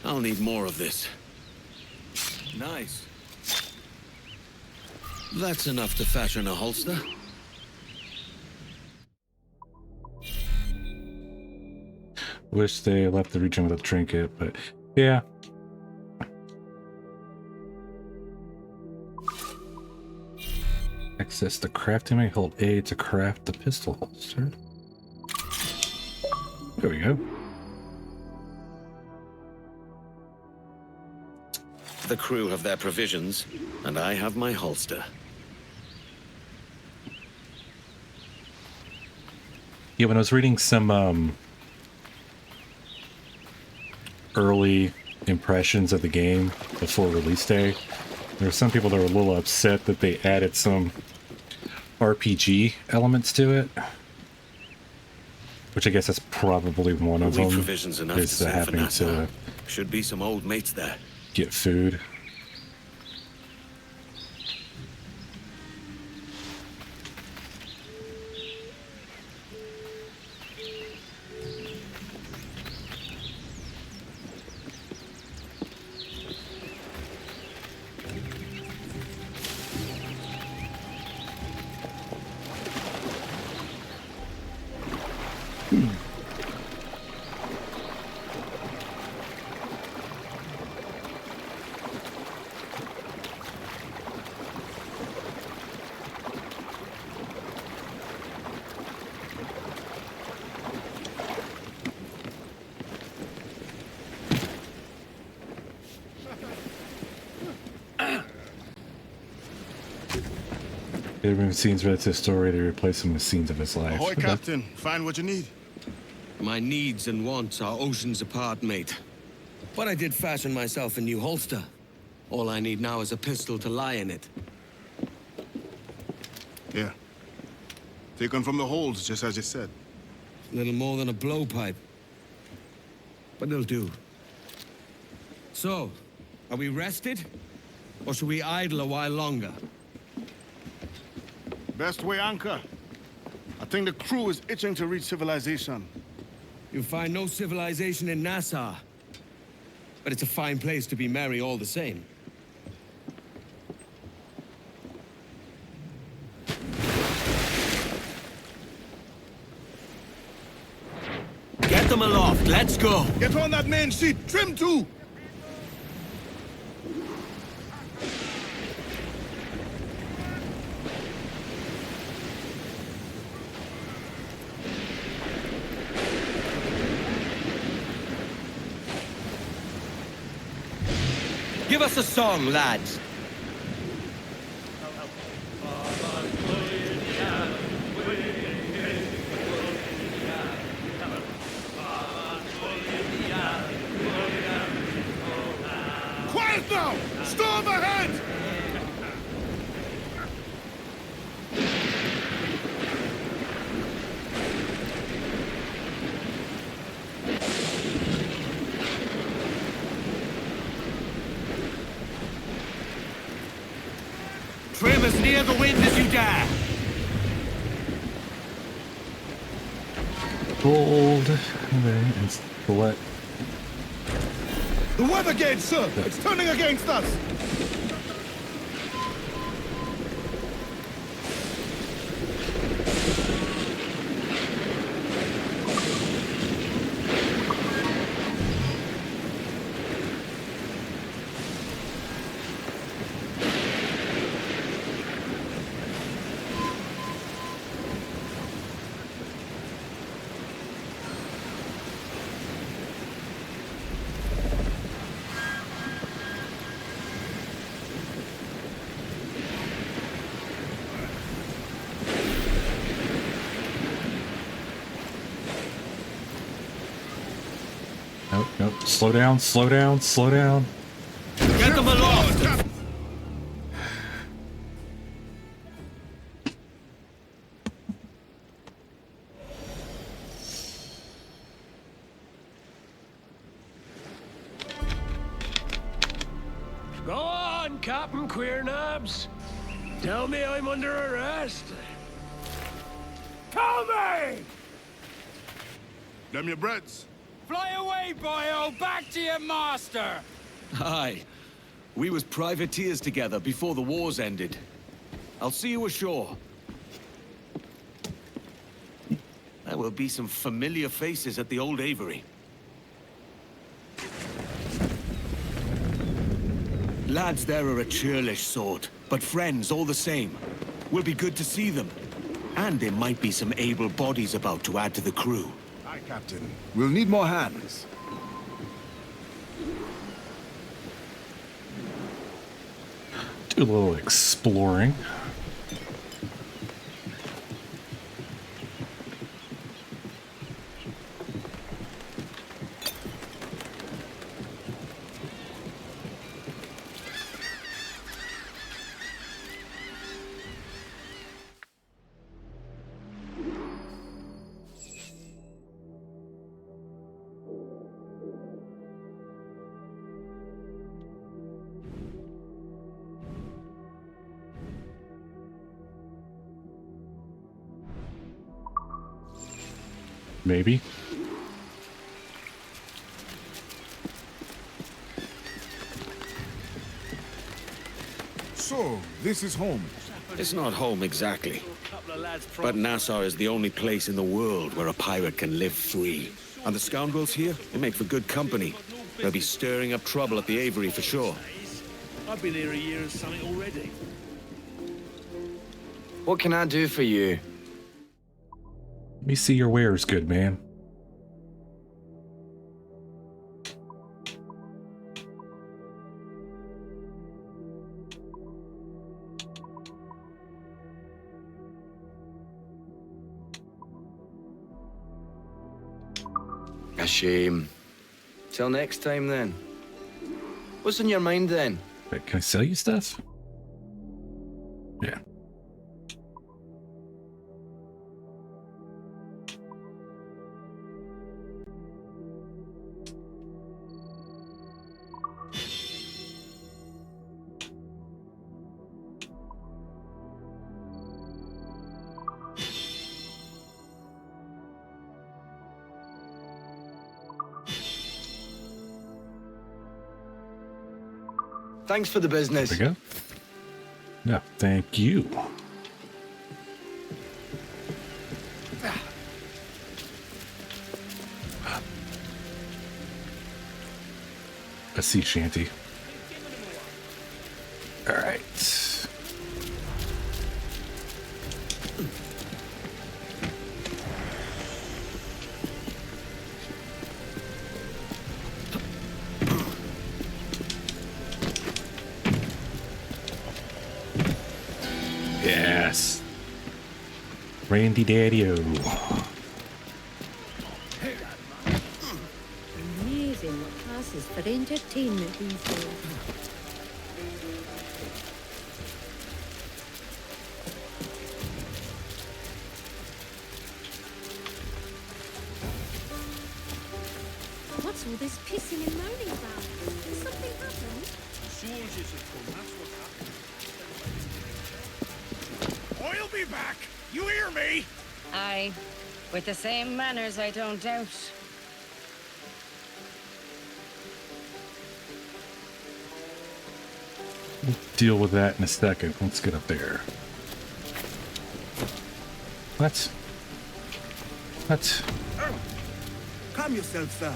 I'll need more of this. Nice. That's enough to fashion a holster. Wish they left the region with a trinket, but yeah. Access the crafting may hold A to craft the pistol holster. There we go. The crew have their provisions, and I have my holster. Yeah, when I was reading some early impressions of the game before release day, there were some people that were a little upset that they added some RPG elements to it, which I guess that's probably one of them. Provisions enough is to having to should be some old mates there. Get food. They remove scenes related to the story, they replace them with scenes of his life. Ahoy, Captain. Find what you need. My needs and wants are oceans apart, mate. But I did fashion myself a new holster. All I need now is a pistol to lie in it. Yeah. Taken from the holds, just as you said. Little more than a blowpipe. But it'll do. So, are we rested? Or should we idle a while longer? Best way anchor. I think the crew is itching to reach civilization. You'll find no civilization in Nassau. But it's a fine place to be merry all the same. Get them aloft, let's go! Get on that main sheet, trim too! Give us a song, lads. Quiet now! Storm ahead! Trim as near the wind as you dare. Bold. And select. The The weather gauge, sir! It's turning against us! Nope, nope. Slow down, slow down, slow down. Get them aloft! Go on, Captain Queernabs. Tell me I'm under arrest. Tell me! Them your breads. Fly away, boyo! Back to your master! Aye. We was privateers together before the wars ended. I'll see you ashore. There will be some familiar faces at the old Avery. Lads there are a churlish sort, but friends all the same. Will be good to see them. And there might be some able bodies about to add to the crew. Aye, Captain. We'll need more hands. Do a little exploring. Maybe. So, this is home. It's not home exactly. But Nassau is the only place in the world where a pirate can live free. And the scoundrels here, they make for good company. They'll be stirring up trouble at the Avery for sure. I've been here a year and something already. What can I do for you? Let me see your wares, good man. A shame. Till next time, then. What's in your mind, then? Wait, can I sell you stuff? Yeah. Thanks for the business. There we go. No, thank you. A sea shanty. All right. Yes. Randy Daddy-O. Amazing what passes for entertainment these days. What's all this pissing and moaning about? Has something happened? Soldiers have come, that's what's happened. I'll be back! You hear me? Aye. With the same manners, I don't doubt. We'll deal with that in a second. Let's get up there. What? What? Calm yourself, sir.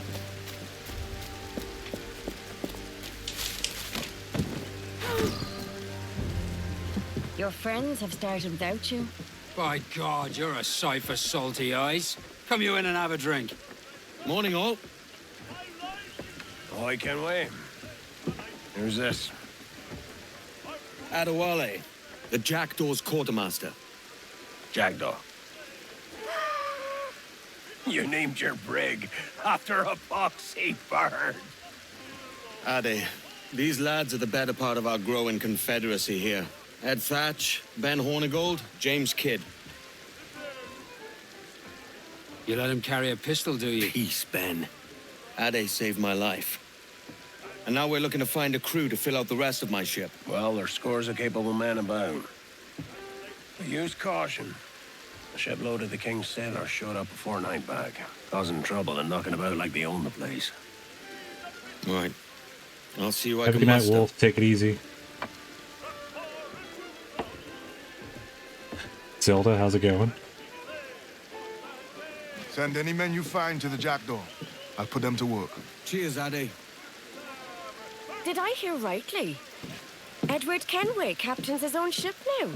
Your friends have started without you? By God, you're a sight for salty eyes. Come you in and have a drink. Morning, all. I can wait. Who's this? Adewale, the Jackdaw's quartermaster. Jackdaw. You named your brig after a poxy bird. Ade, these lads are the better part of our growing confederacy here. Ed Thatch, Ben Hornigold, James Kidd. You let him carry a pistol, do you? Peace, Ben. Ade saved my life. And now we're looking to find a crew to fill out the rest of my ship. Well, there's scores of capable men about. But use caution. The shipload of the King's sailors showed up before night back, causing trouble and knocking about like they own the place. Right. I'll see you. Have a good night, Wolf. Take it easy. Zelda, how's it going? Send any men you find to the Jackdaw. I'll put them to work. Cheers, Ade. Did I hear rightly? Edward Kenway captains his own ship now.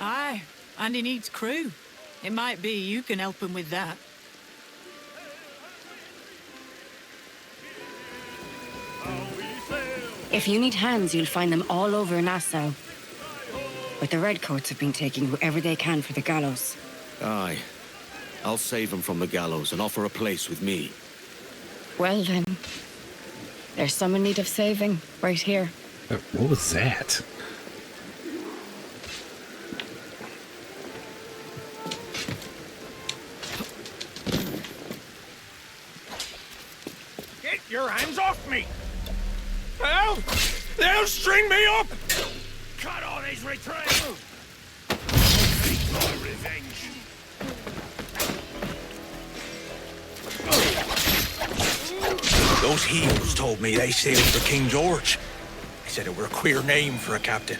Aye, and he needs crew. It might be you can help him with that. If you need hands, you'll find them all over Nassau. But the Redcoats have been taking whoever they can for the gallows. Aye. I'll save them from the gallows and offer a place with me. Well then, there's some in need of saving, right here. What was that? Get your hands off me! They'll string me up! Cut on his retreat! Take my revenge! Those heels told me they sailed for King George. They said it were a queer name for a captain.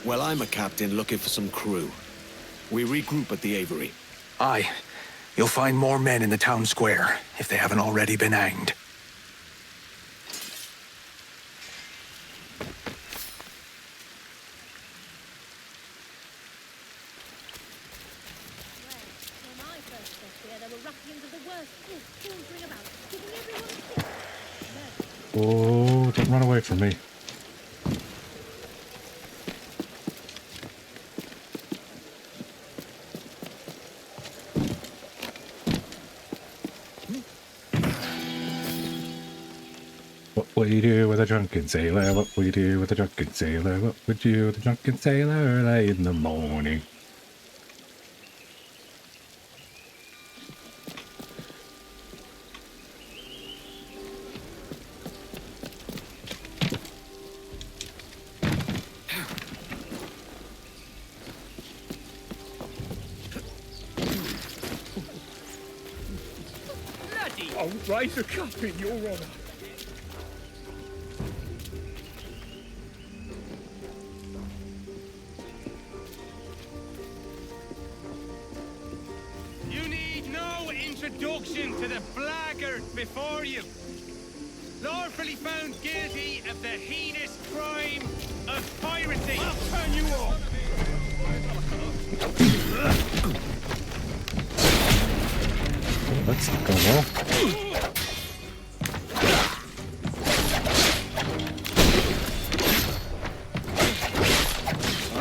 Well, I'm a captain looking for some crew. We regroup at the Avery. Aye. You'll find more men in the town square, if they haven't already been hanged. Oh, don't run away from me. What will you do with a drunken sailor? What will you do with a drunken sailor? What would you do with a drunken sailor early in the morning? I'll raise a cup in your honor. You need no introduction to the blackguard before you. Lawfully found guilty of the heinous crime of piracy. I'll turn you off. That's not going well.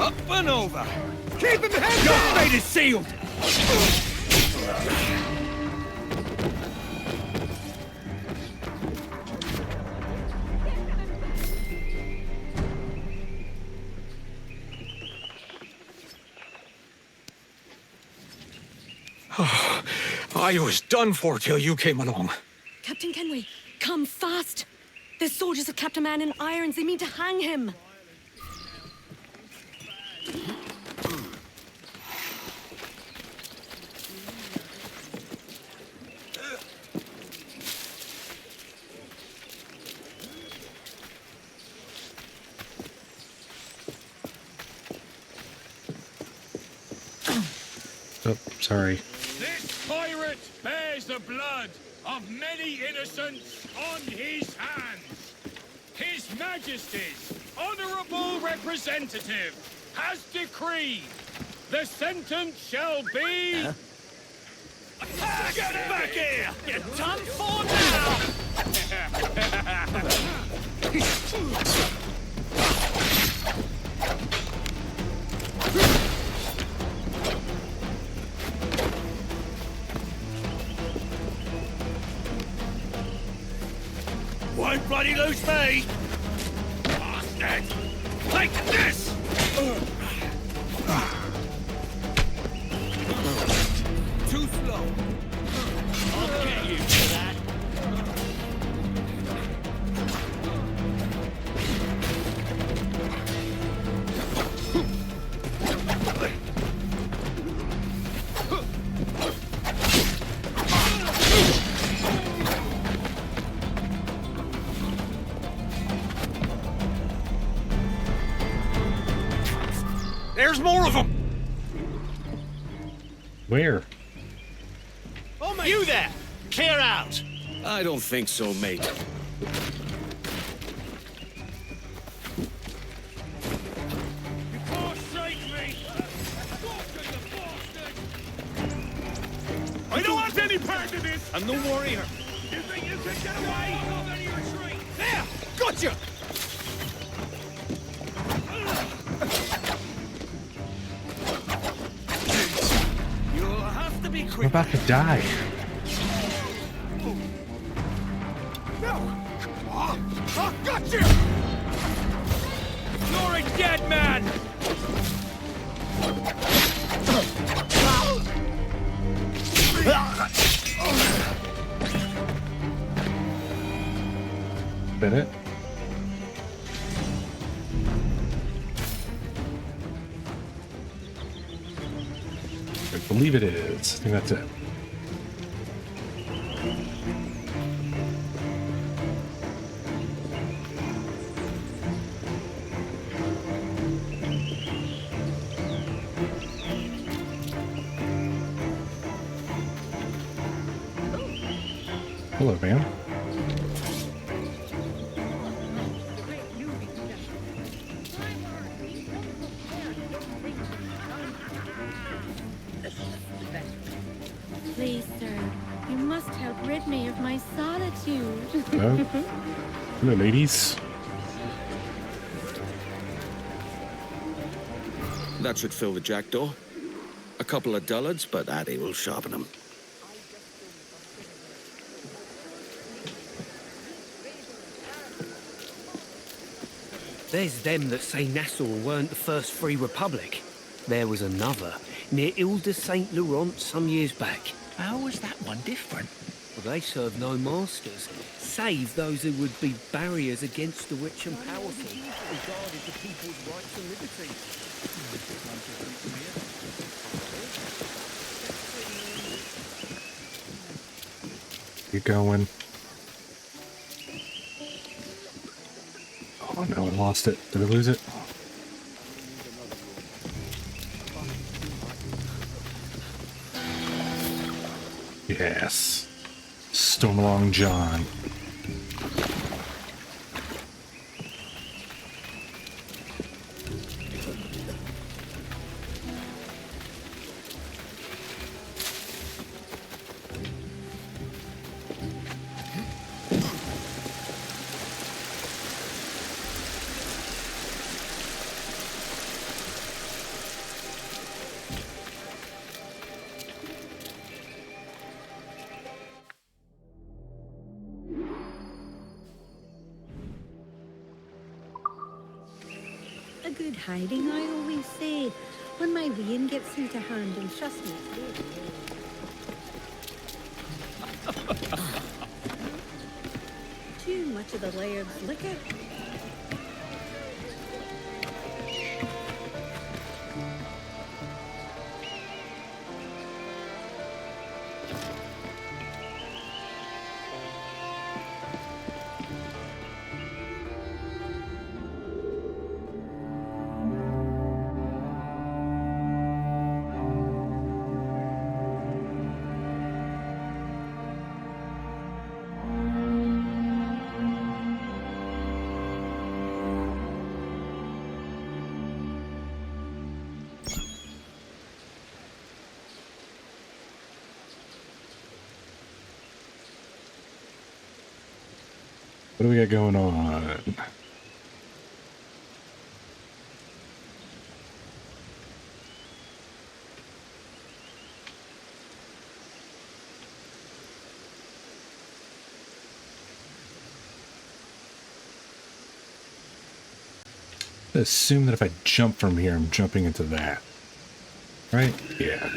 Up and over. Keep him head down. Your fate is sealed. I was done for till you came along. Captain Kenway, come fast. The soldiers have kept a man in irons. They mean to hang him. Oh, sorry. This pirate bears the blood of many innocents on his hands. His Majesty's honorable representative has decreed the sentence shall be... Get back here! You're done for now! Won't bloody lose me! Bastard! Take this! Too slow. I'll get you for that. There's more of them! Where? Oh, mate. You there! Clear out! I don't think so, mate. You forsake me! I don't want any part of this! I'm no warrior. You think you can get away? Off any retreat! There! Gotcha! You'll have to be I'm quick. about to die. No! Oh, gotcha! You're a dead man! Bit it. I believe it is. I think that's it. Hello, man. Please, sir, you must help rid me of my solitude. Oh. Hello, ladies. That should fill the Jackdaw. A couple of dullards, but Addy will sharpen them. There's them that say Nassau weren't the first free republic. There was another, near Ile de Saint Laurent some years back. How was that one different? Well, they served no masters, save those who would be barriers against the rich and powerful, regarded the people's rights and liberties. Keep going. Oh no, I lost it. Did I lose it? Yes. Stormalong John. A good hiding, I always say. When my wean gets into hand, and trust me, too much of the laird's liquor. What do we got going on? Assume that if I jump from here, I'm jumping into that. Right? Yeah.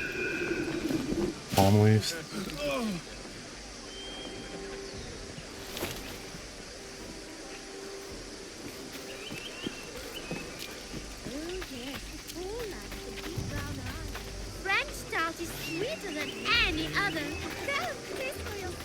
Palm leaves. French stout is sweeter than any other. Go, taste for yourself.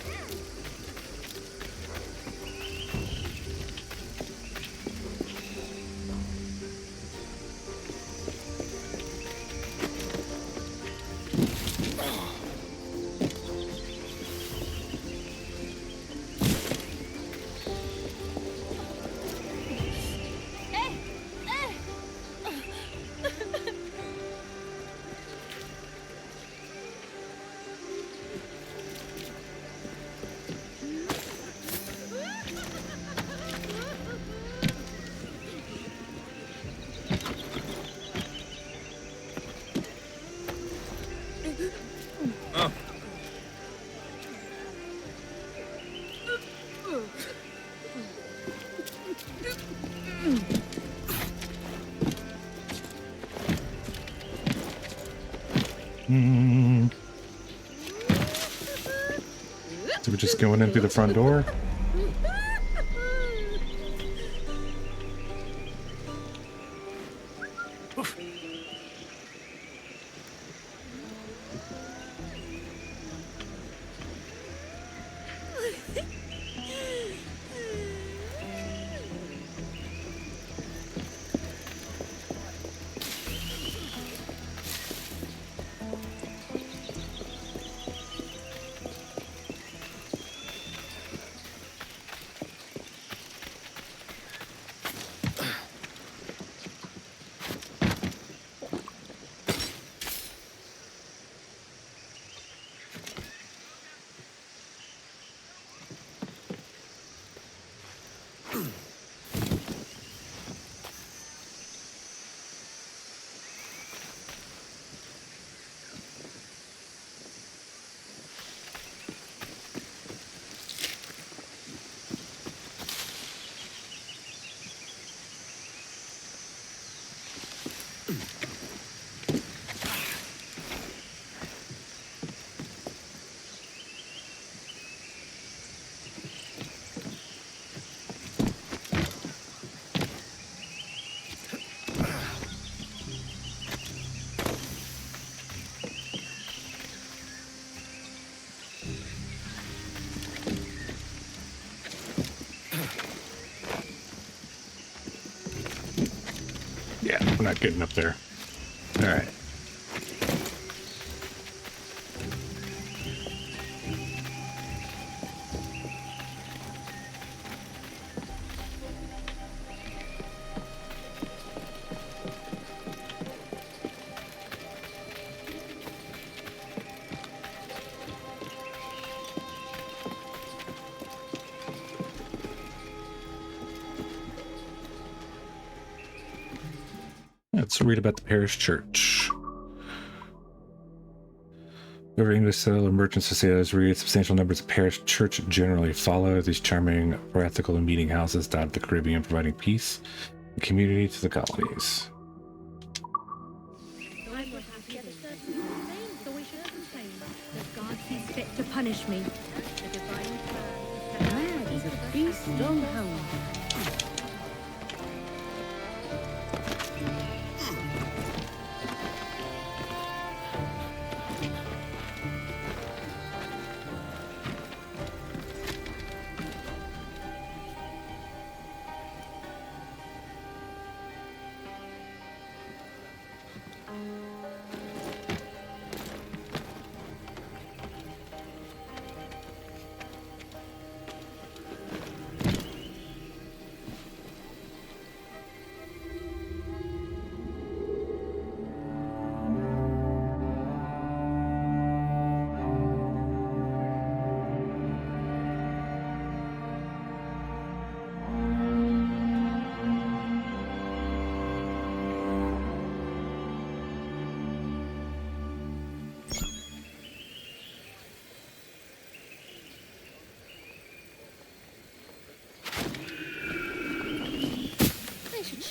So we're just going in through the front door? Yeah, we're not getting up there. All right. Let's read about the parish church. Over English settler merchants and sailors read substantial numbers of parish church generally follow these charming practical and meeting houses dotted the Caribbean, providing peace and community to the colonies. God sees fit to punish me. The divine plan. Mad is a beast long home.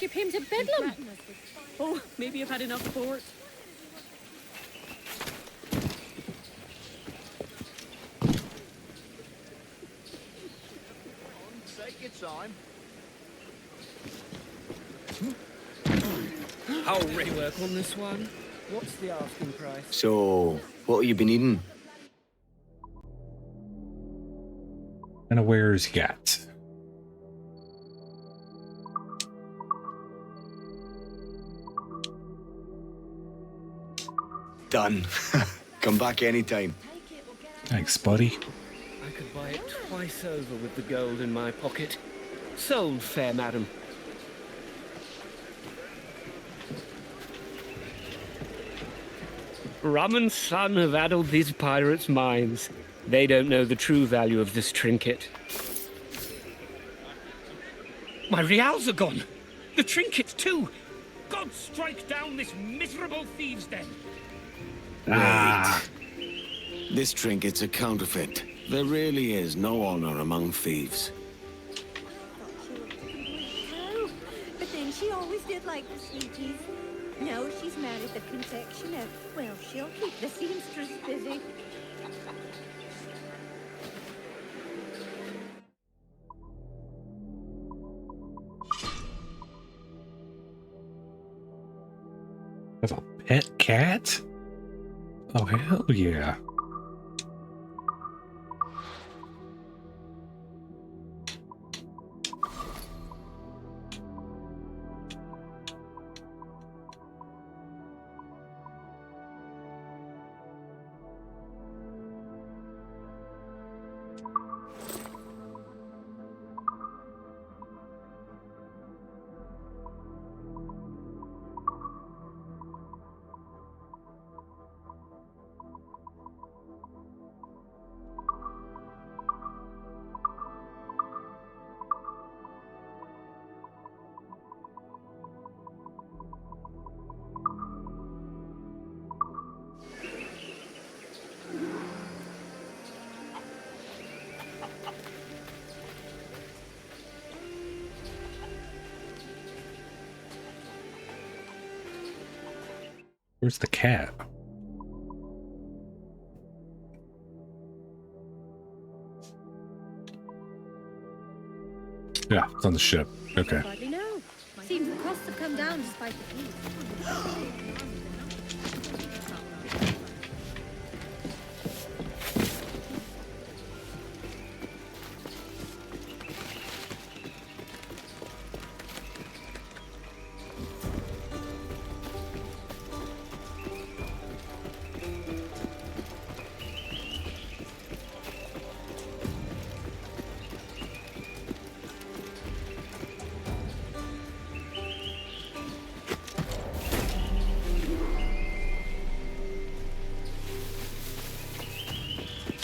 ship him to Bedlam. Oh, maybe I've had enough sport. Take your time. I'll rework on this one. What's the asking price? So, what have you been eating? And a where's got? Done. Come back anytime. Thanks, buddy. I could buy it twice over with the gold in my pocket. Sold, fair madam. Rum and Son have addled these pirates' minds. They don't know the true value of this trinket. My reals are gone. The trinket too. God strike down this miserable thieves' den. This trinket's a counterfeit. There really is no honor among thieves. Oh, but then she always did like the sweeties. Now she's married the confectioner. Well, she'll keep the seamstress busy. Have a pet cat? Oh, hell yeah. Where's the cat? Yeah, it's on the ship. Okay. Hardly know. Seems the costs have come down despite the fees.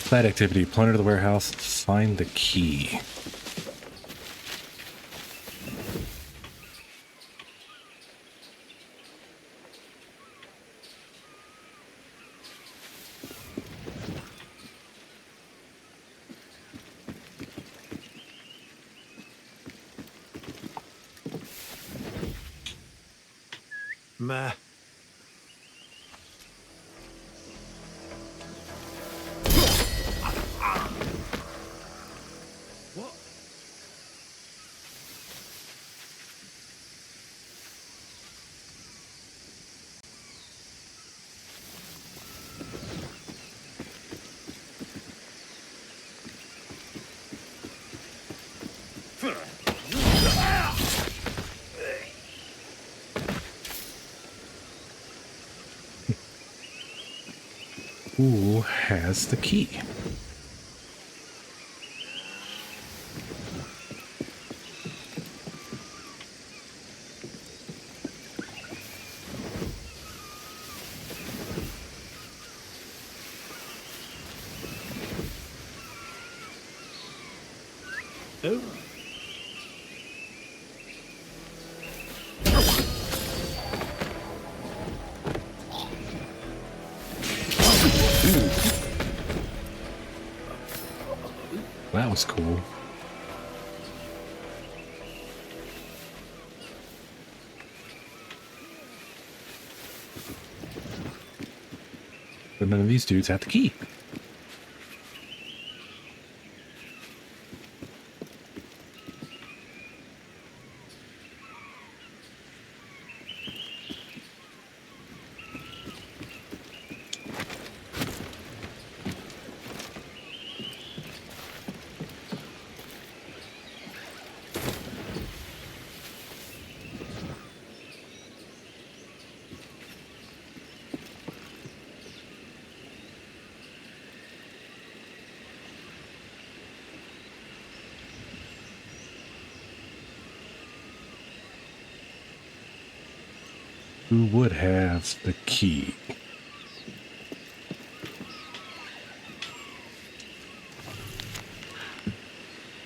That activity, plunder the warehouse, find the key. Meh. Who has the key? Oh. That was cool. But none of these dudes have the key. Who would have the key?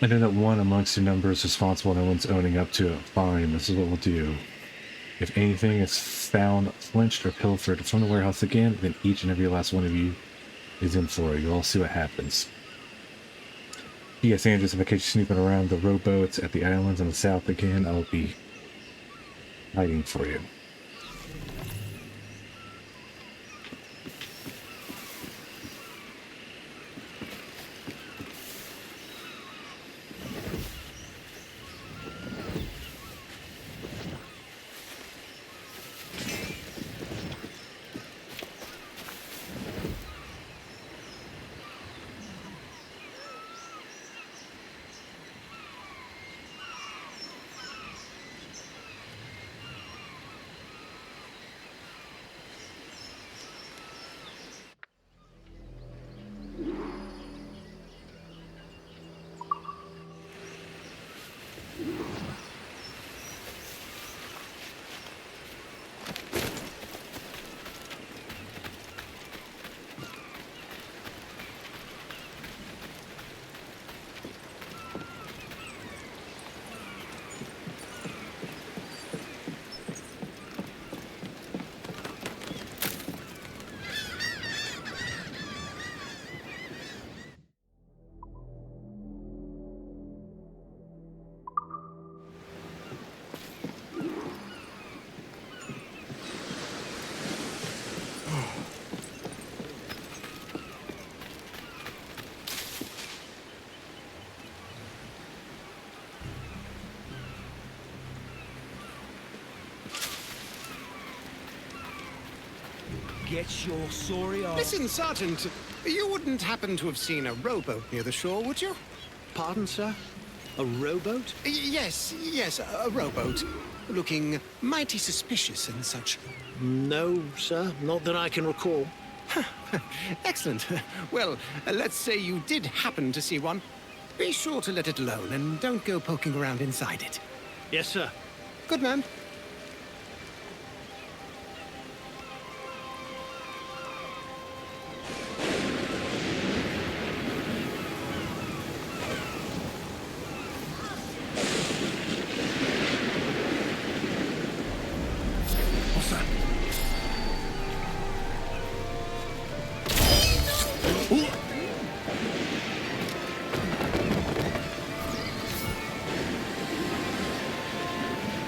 I know that one amongst your number is responsible, no one's owning up to it. Fine, this is what we'll do. If anything is found, flinched, or pilfered from the warehouse again, then each and every last one of you is in for it. You'll all see what happens. P.S. Andrews, if I catch you snooping around the rowboats at the islands in the south again, I'll be hiding for you. Get your sorry off. Listen, Sergeant, you wouldn't happen to have seen a rowboat near the shore, would you? Pardon, sir? A rowboat? Yes, a rowboat. Looking mighty suspicious and such. No, sir, not that I can recall. Excellent. Well, let's say you did happen to see one. Be sure to let it alone and don't go poking around inside it. Yes, sir. Good man.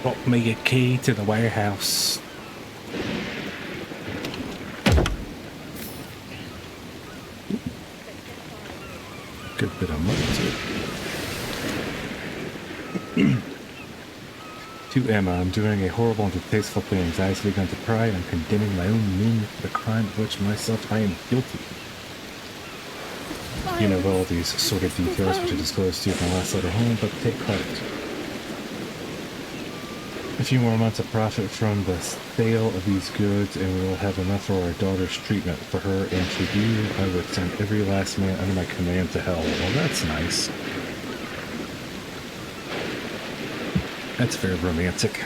Got me a key to the warehouse. Good bit of money too. To Emma, I'm doing a horrible and distasteful thing. Anxiety's begun to cry. I'm condemning my own meaning for the crime of which myself I am guilty. You know all these sort of details which I disclosed to you in my last letter home, but take heart. A few more months of profit from the sale of these goods, and we will have enough for our daughter's treatment. For her and for you, I would send every last man under my command to hell. Well, that's nice. That's very romantic.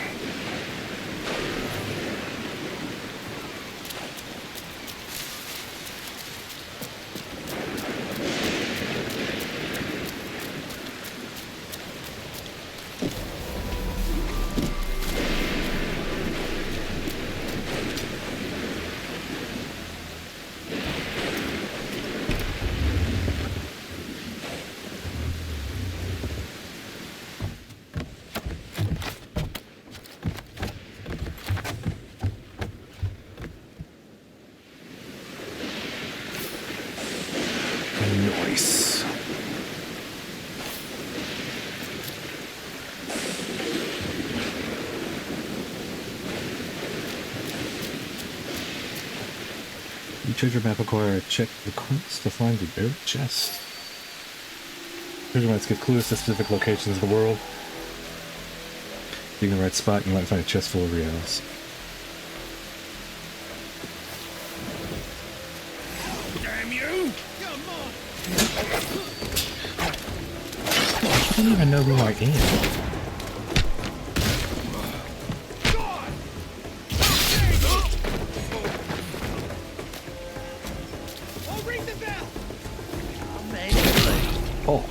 You treasure map acquire. Check the quest to find the buried chest. Treasure maps give clues to specific locations of the world. Being in the right spot, you might find a chest full of reals. Damn you! I don't even know who I am. Oh.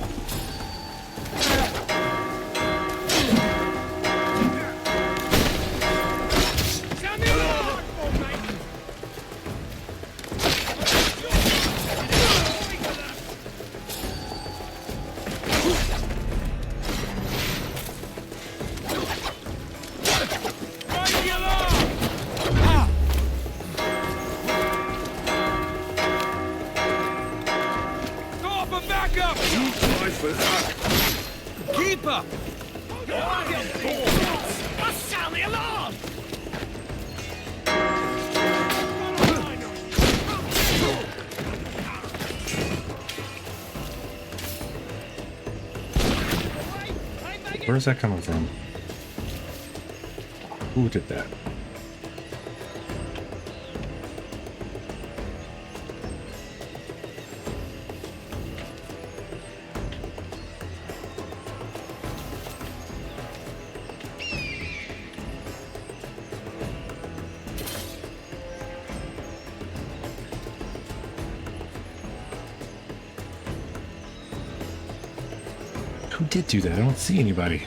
Keep up! Sound the alarm! Where's that coming from? Who did that? Who did do that? I don't see anybody.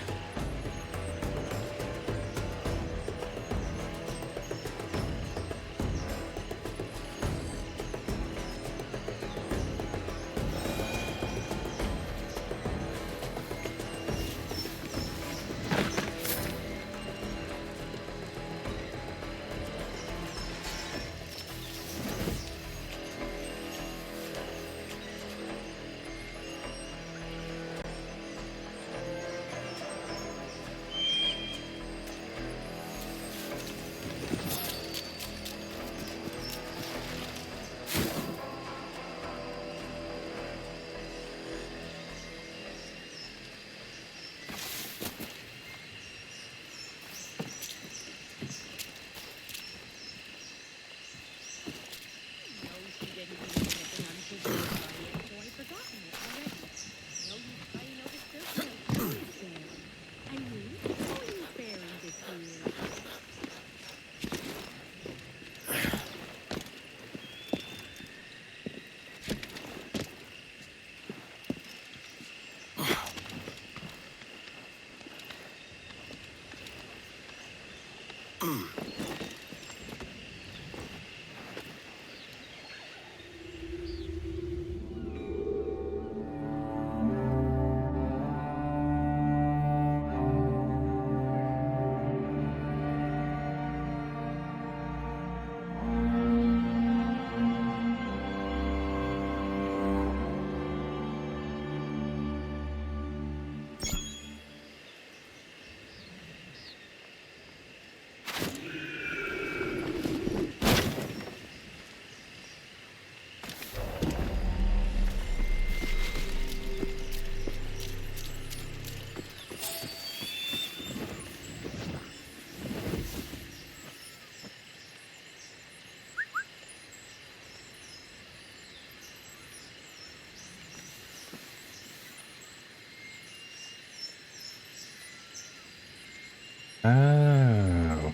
Oh.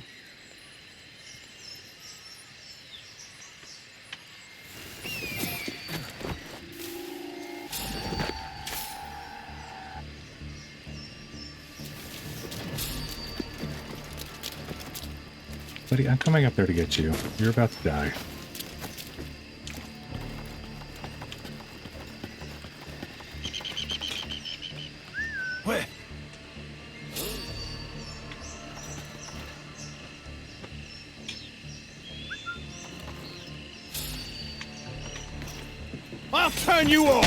Buddy, I'm coming up there to get you. You're about to die. Where? I'll turn you off!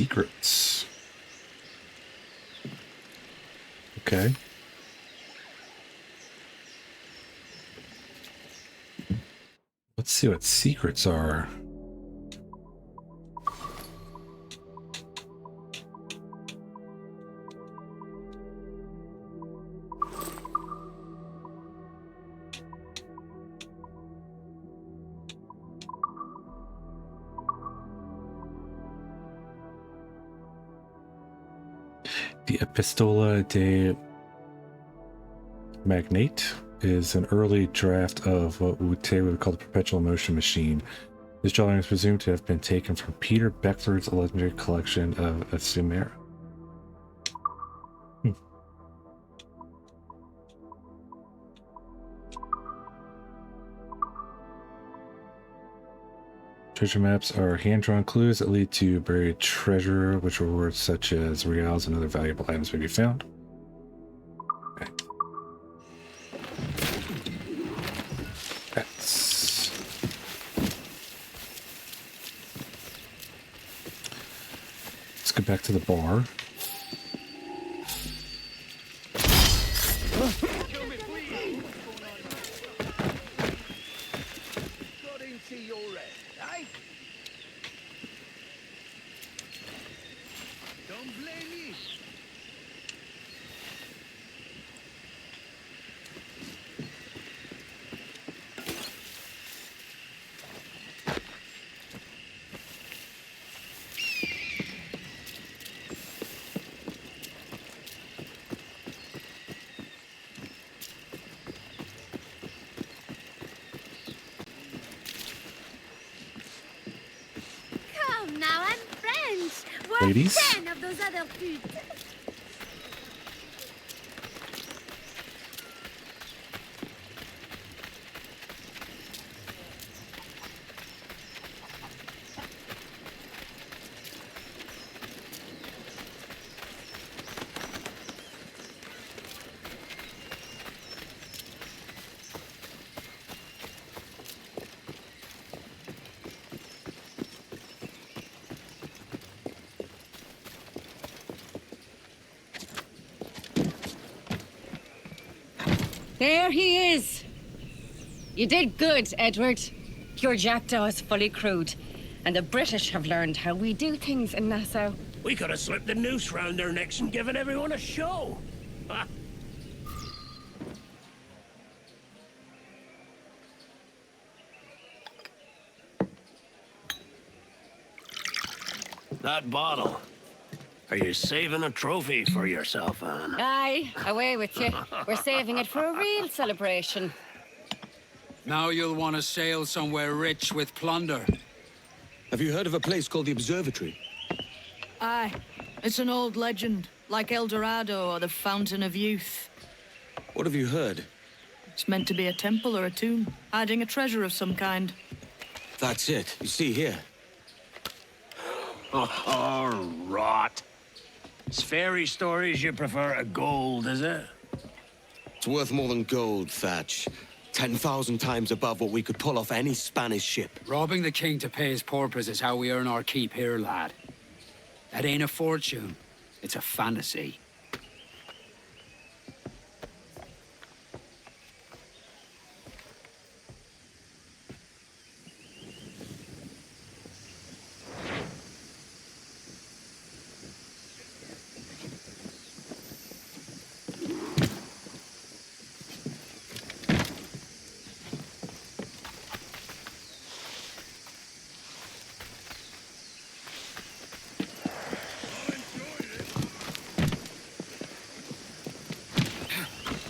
secrets. Okay. Let's see what secrets are. The Epistola de Magnate is an early draft of what today we would call the Perpetual Motion Machine. This drawing is presumed to have been taken from Peter Beckford's legendary collection of Ephemera. Treasure maps are hand-drawn clues that lead to buried treasure, which rewards such as reals and other valuable items may be found. Okay. Let's go back to the bar. Ladies. 10 of those other putes. There he is. You did good, Edward. Your Jackdaw is fully crewed, and the British have learned how we do things in Nassau. We could have slipped the noose round their necks and given everyone a show. That bottle. Are you saving a trophy for yourself, Anne? Aye, away with you. We're saving it for a real celebration. Now you'll want to sail somewhere rich with plunder. Have you heard of a place called the Observatory? Aye. It's an old legend, like El Dorado or the Fountain of Youth. What have you heard? It's meant to be a temple or a tomb, hiding a treasure of some kind. That's it. You see here. Oh, rot. It's fairy stories you prefer to gold, is it? It's worth more than gold, Thatch. 10,000 times above what we could pull off any Spanish ship. Robbing the king to pay his porpoise is how we earn our keep here, lad. That ain't a fortune. It's a fantasy.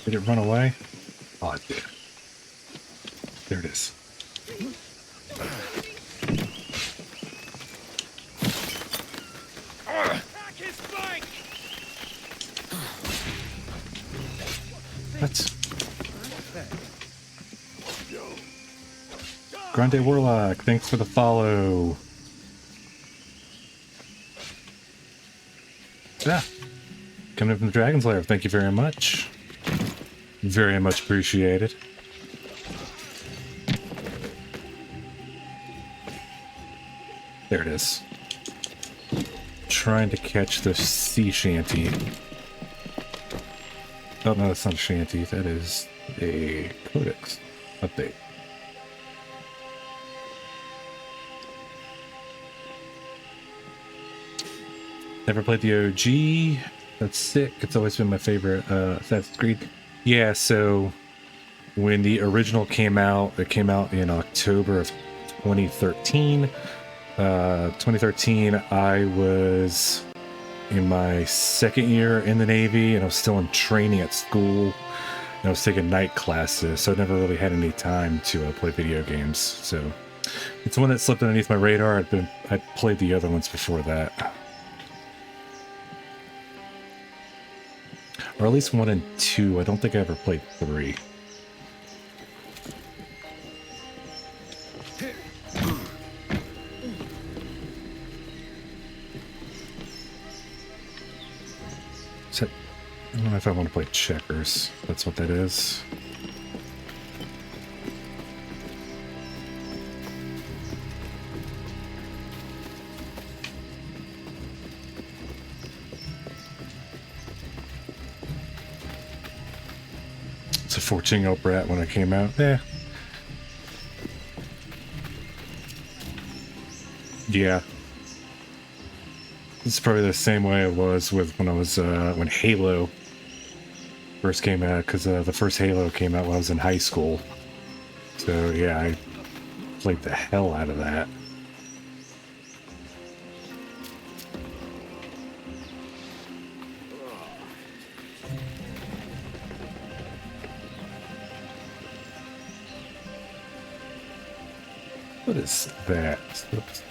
Did it run away? Oh, it did. There it is. What? Grande Warlock, thanks for the follow. Yeah. Coming in from the Dragon's Lair, thank you very much. Very much appreciated. There it is. trying to catch the sea shanty. Oh no, that's not a shanty. That is a codex update. Never played the OG. That's sick. It's always been my favorite Assassin's Creed. Yeah, so when the original came out, it came out in October of 2013. 2013, I was in my second year in the Navy, and I was still in training at school, and I was taking night classes, so I never really had any time to play video games. So it's one that slipped underneath my radar. I'd played the other ones before that. Or at least 1 and 2. I don't think I ever played 3. So, I don't know if I want to play checkers. That's what that is. It's a 14-year-old brat when it came out. Yeah. Yeah. It's probably the same way it was with when I was when Halo first came out, because the first Halo came out when I was in high school. So yeah, I played the hell out of that. What is that? Oops.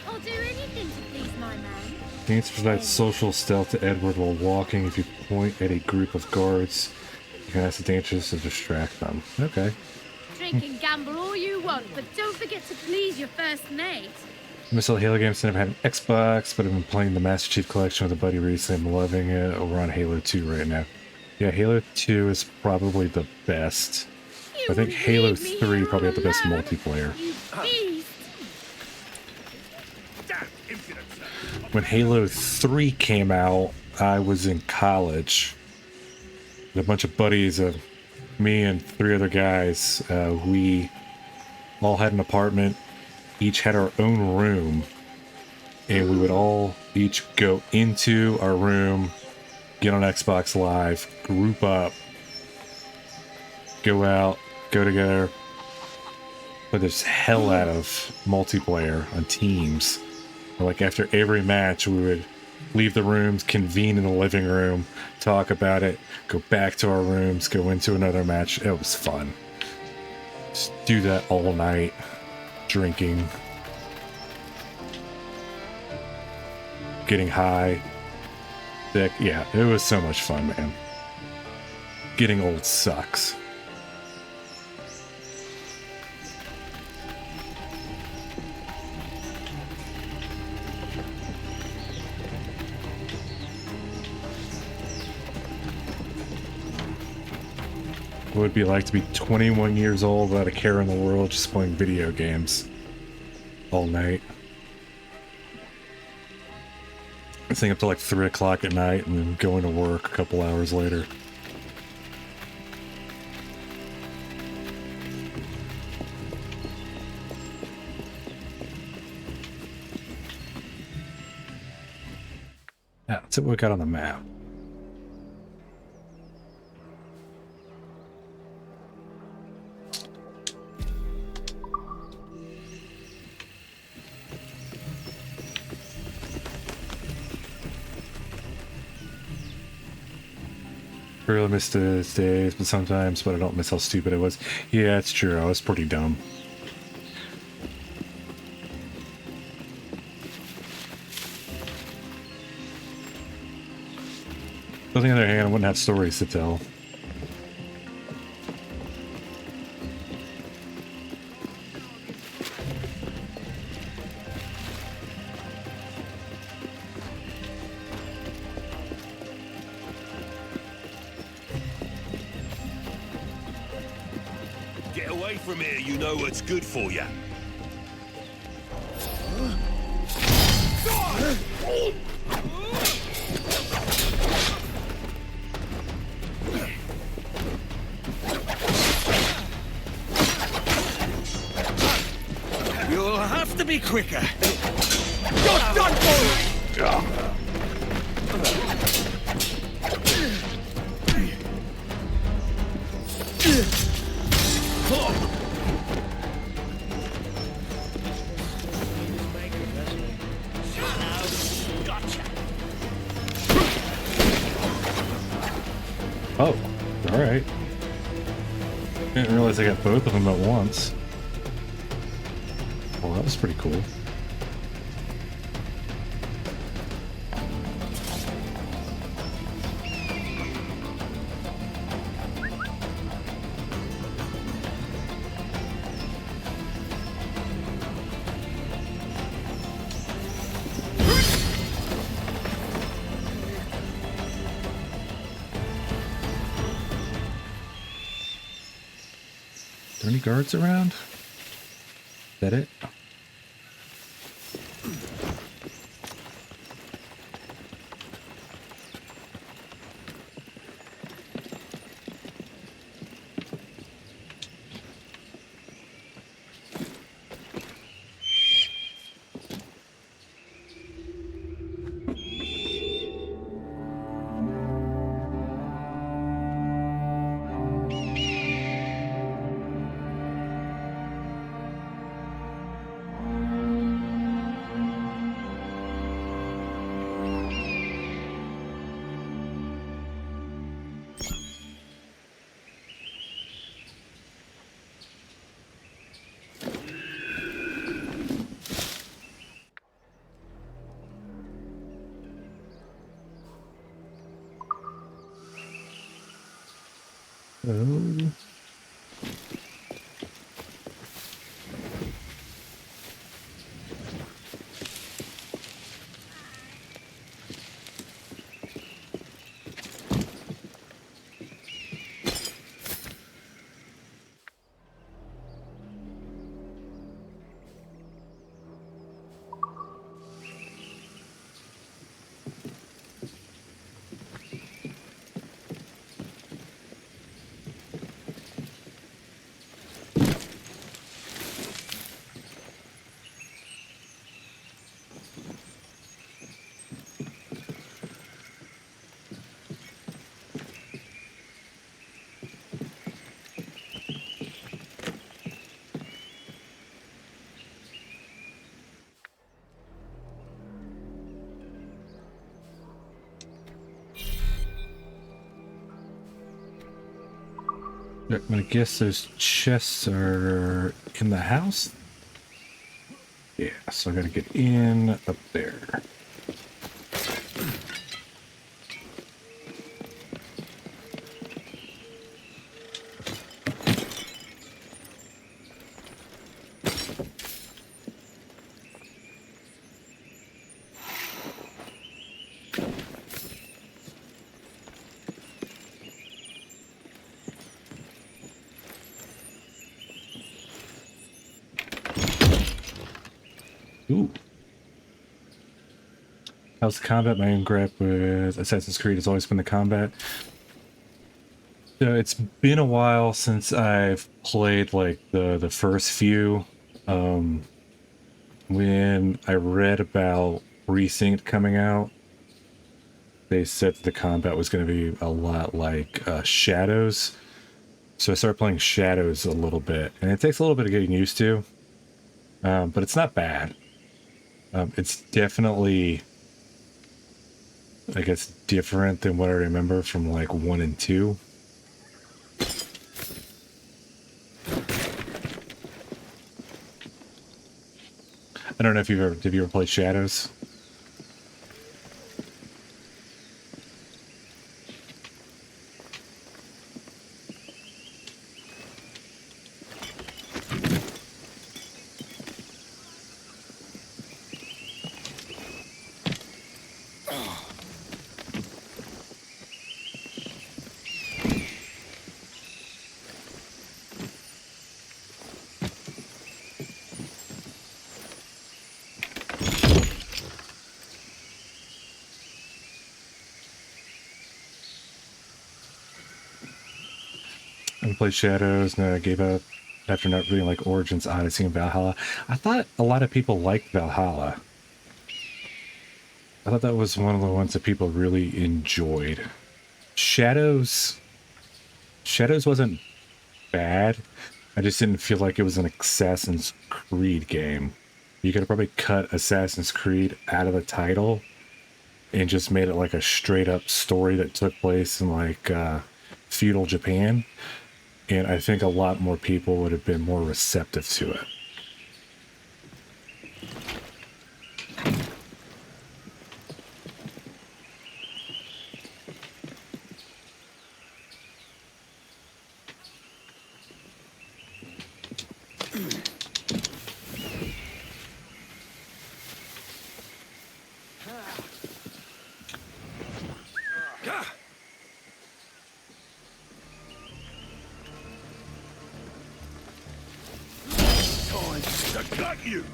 I'll do anything to please my man. Gains provides social stealth to Edward while walking. If you point at a group of guards, you can ask the dancers to distract them. Okay. Drink and gamble all you want, but don't forget to please your first mate. Missile Halo games never had an Xbox, but I've been playing the Master Chief Collection with a buddy recently. I'm loving it. We're on Halo 2 right now. Yeah, Halo 2 is probably the best. I think Halo 3 probably had the best multiplayer. When Halo 3 came out, I was in college. A bunch of buddies of me and 3 other guys, we all had an apartment, each had our own room, and we would all each go into our room, get on Xbox Live, group up, go out, go together, play this hell out of multiplayer on teams. Like after every match, we would leave the rooms, convene in the living room, talk about it, go back to our rooms, go into another match. It was fun. Just do that all night, drinking, getting high. Yeah, it was so much fun, man. Getting old sucks. What would it be like to be 21 years old without a care in the world, just playing video games all night? Staying up till like 3 o'clock at night and then going to work a couple hours later. Yeah, that's what we got on the map. I really miss those days, but sometimes, but I don't miss how stupid I was. Yeah, it's true. I was pretty dumb. But on the other hand, I wouldn't have stories to tell. Get away from here, you know what's good for you. You'll have to be quicker. You're done for! Oh, alright. Didn't realize I got both of them at once. Well, that was pretty cool. Are there any guards around? Is that it? Oh. I'm gonna guess those chests are in the house. Yeah, so I gotta get in up there. Ooh. How's the combat? My own grip with Assassin's Creed has always been the combat. So it's been a while since I've played like the first few. When I read about Resynced coming out, they said that the combat was going to be a lot like Shadows. So I started playing Shadows a little bit, and it takes a little bit of getting used to, but it's not bad. It's definitely, I guess, different than what I remember from like 1 and 2. I don't know if have you ever played Shadows? I played Shadows, and I gave up after not reading like Origins, Odyssey, and Valhalla. I thought a lot of people liked Valhalla. I thought that was one of the ones that people really enjoyed. Shadows wasn't bad. I just didn't feel like it was an Assassin's Creed game. You could have probably cut Assassin's Creed out of the title and just made it like a straight up story that took place in like feudal Japan. And I think a lot more people would have been more receptive to it. I got you!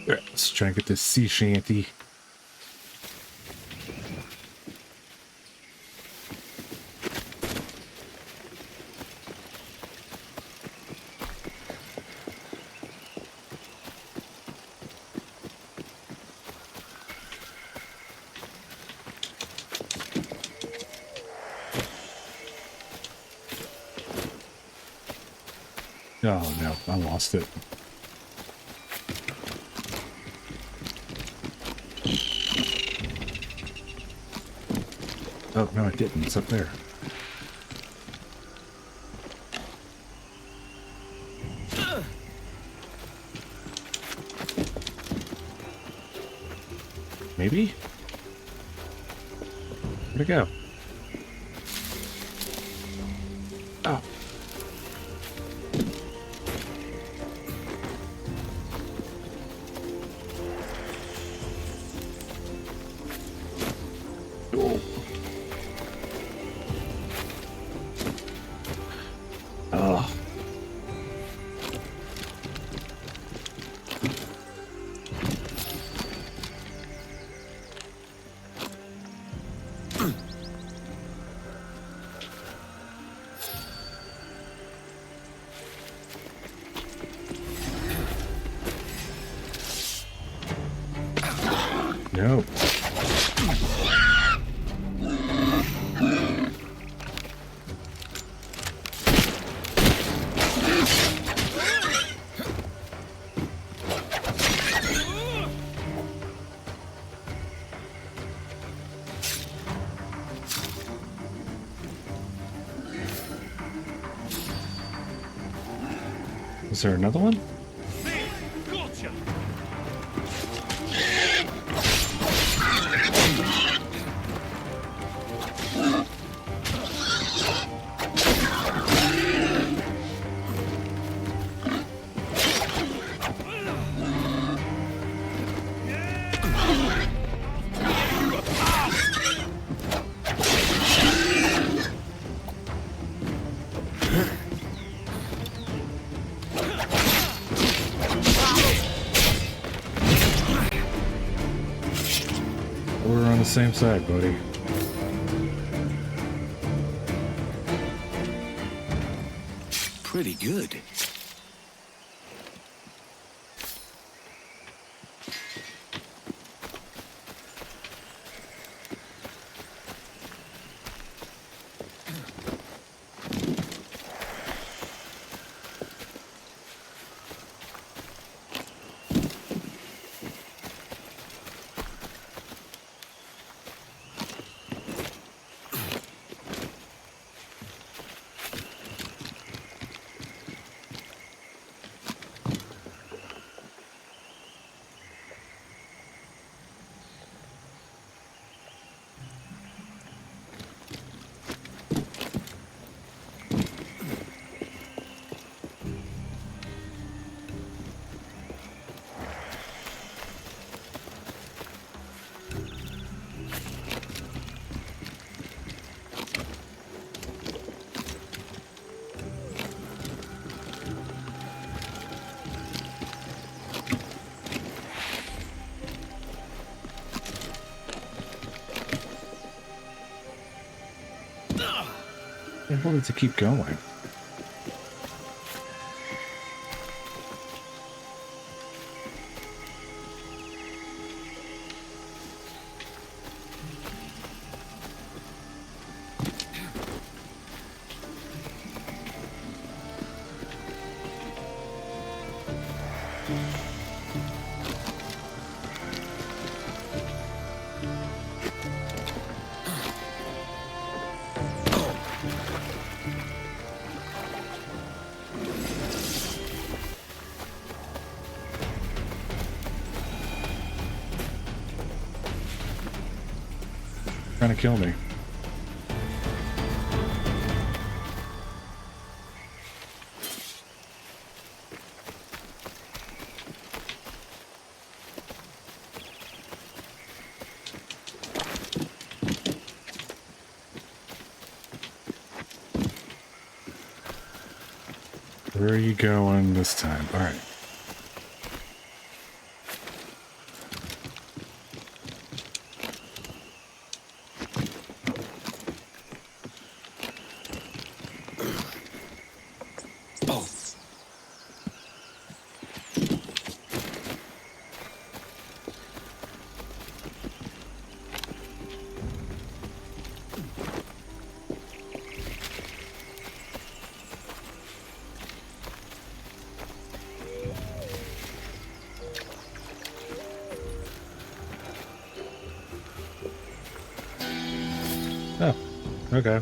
All right, let's try and get this sea shanty. Oh no, I lost it. Oh, no, I didn't. It's up there. Maybe? Where'd it go? Oh. Oh. No. Is there another one? Gotcha! We're on the same side, buddy. Pretty good. The hell does it keep going? Trying to kill me. Where are you going this time? All right. Oh, okay.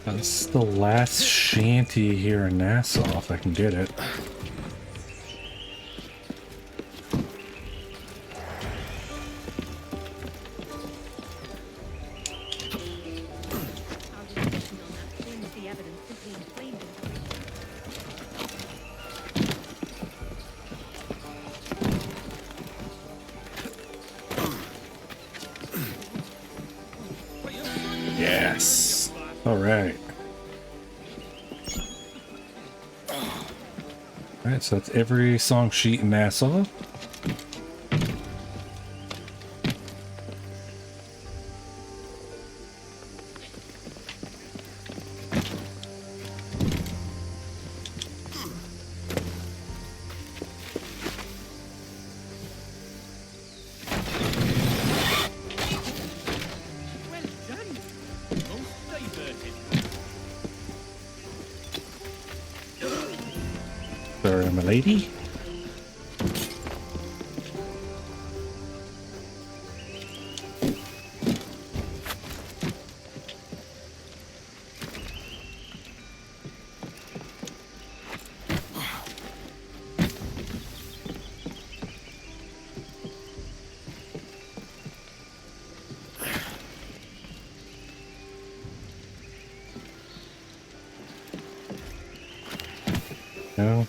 That's the last shanty here in Nassau, if I can get it. Yes. All right. All right, so that's every song sheet in Nassau. Sorry, my lady. No.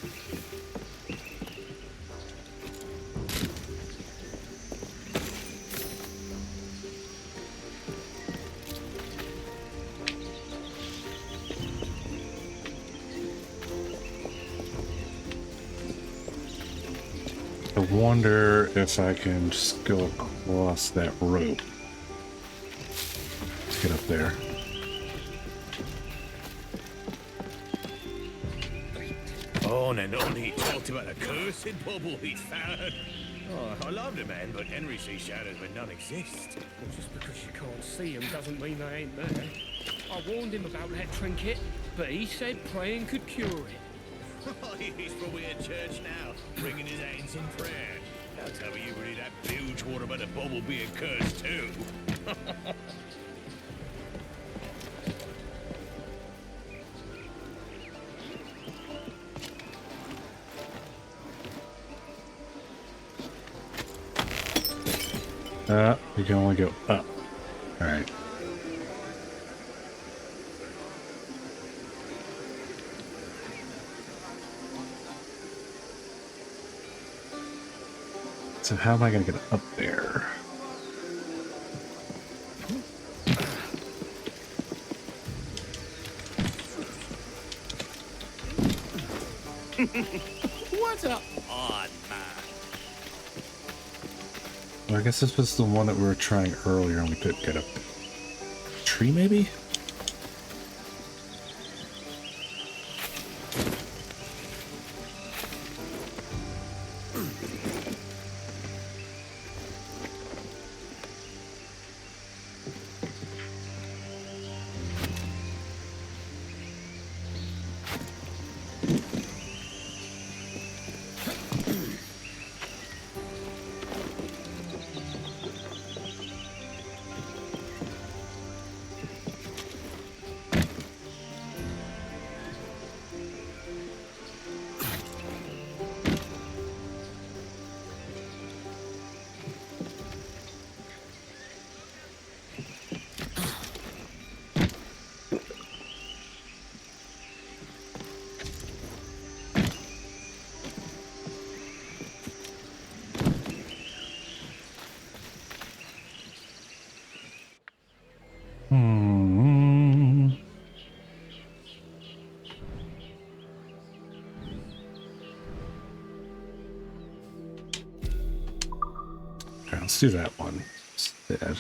I wonder if I can just go across that rope. get up there. On and on he talked about a cursed bubble he'd found. Oh, I love the man, but Henry sees shadows when none exist. Well, just because you can't see them doesn't mean they ain't there. I warned him about that trinket, but he said praying could cure it. He's probably at church now, wringing his hands in prayer. Now tell me you read that bilge water about the bubble being cursed too. We can only go up. Alright. So how am I going to get up there? What a odd man. Well, I guess this was the one that we were trying earlier and we couldn't get up there. Tree, maybe? Okay, let's do that one instead.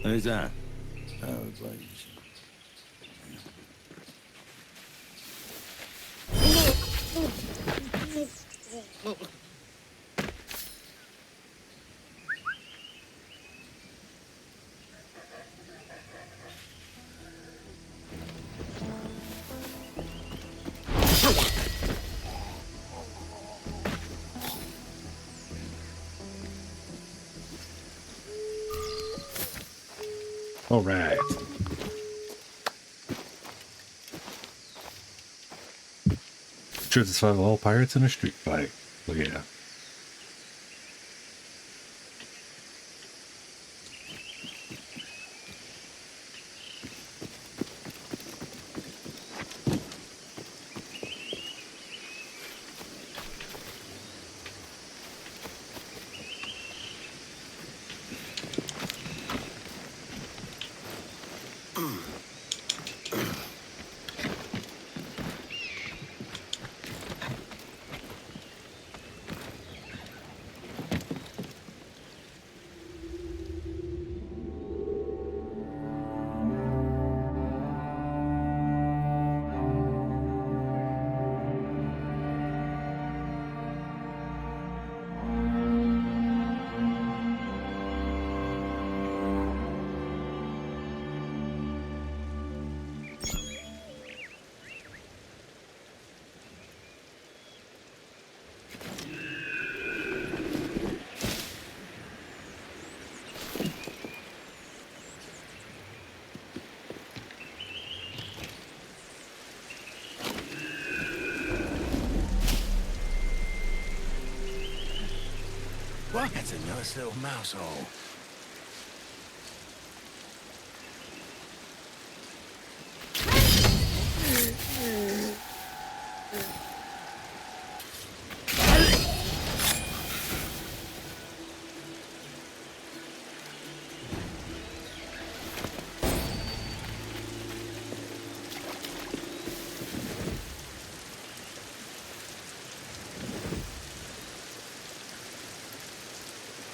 Who's that? Oh, please. All right. Truth is survival all pirates in a street fight. Look at that. That's a nice little mouse hole.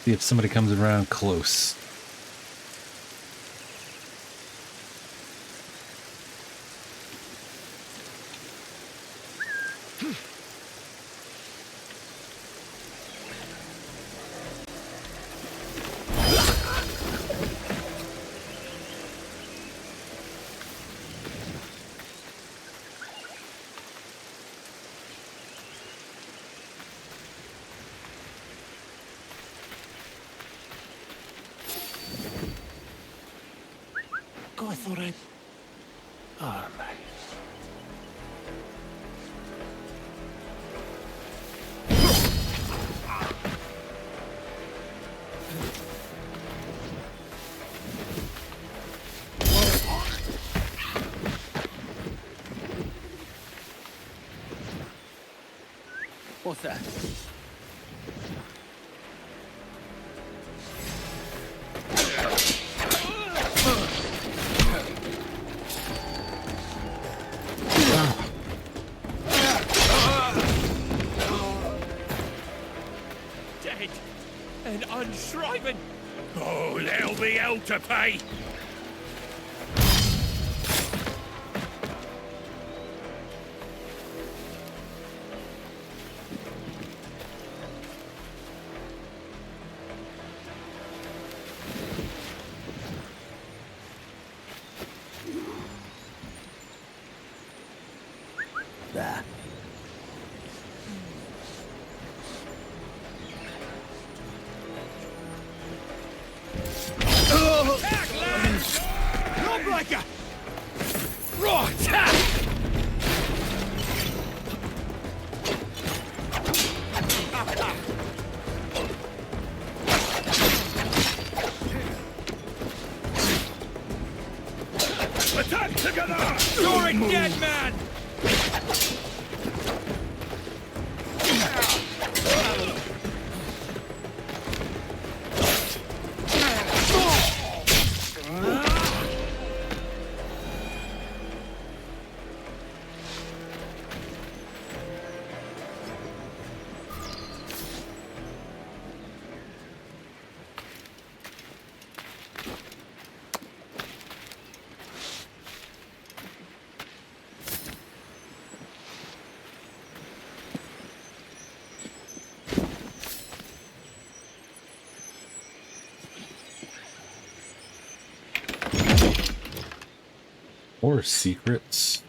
See if somebody comes around close. God, I thought I'd... Oh, man. What's that? Dead and unshriven. Oh, there'll be hell to pay. There. Lawbreaker! Right! Attack together! You're a dead man! Or secrets.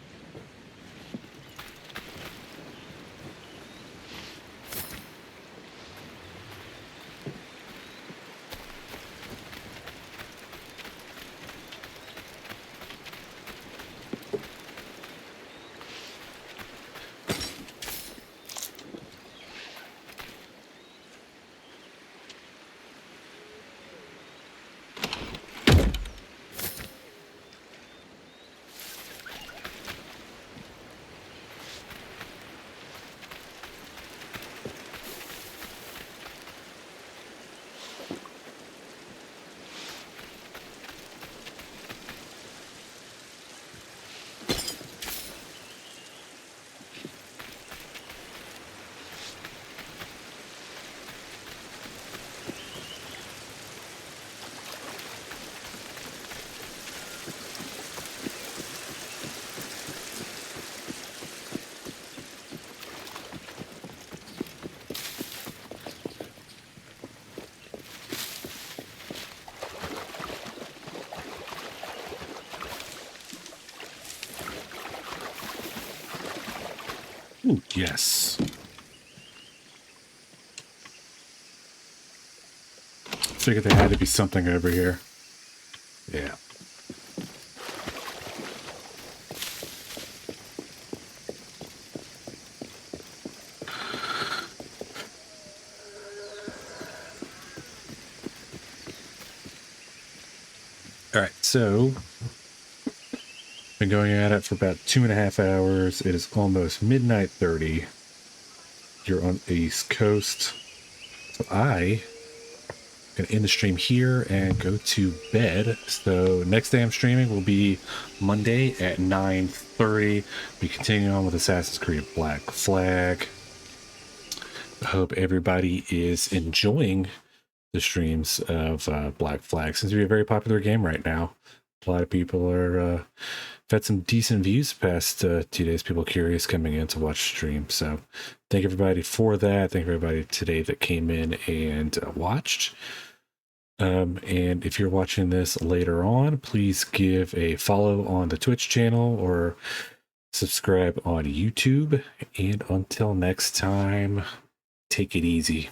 Ooh, yes. Figured there had to be something over here. Yeah. All right, so been going at it for about 2.5 hours. It is almost midnight 30. You're on the East Coast. So I gonna end the stream here and go to bed. So next day I'm streaming will be Monday at 9:30. Be continuing on with Assassin's Creed Black Flag. I hope everybody is enjoying the streams of Black Flag. Seems to be a very popular game right now. A lot of people are had some decent views the past 2 days. People curious coming in to watch stream. So thank everybody for that. Thank everybody today that came in and watched. And if you're watching this later on, please give a follow on the Twitch channel or subscribe on YouTube. And until next time, take it easy.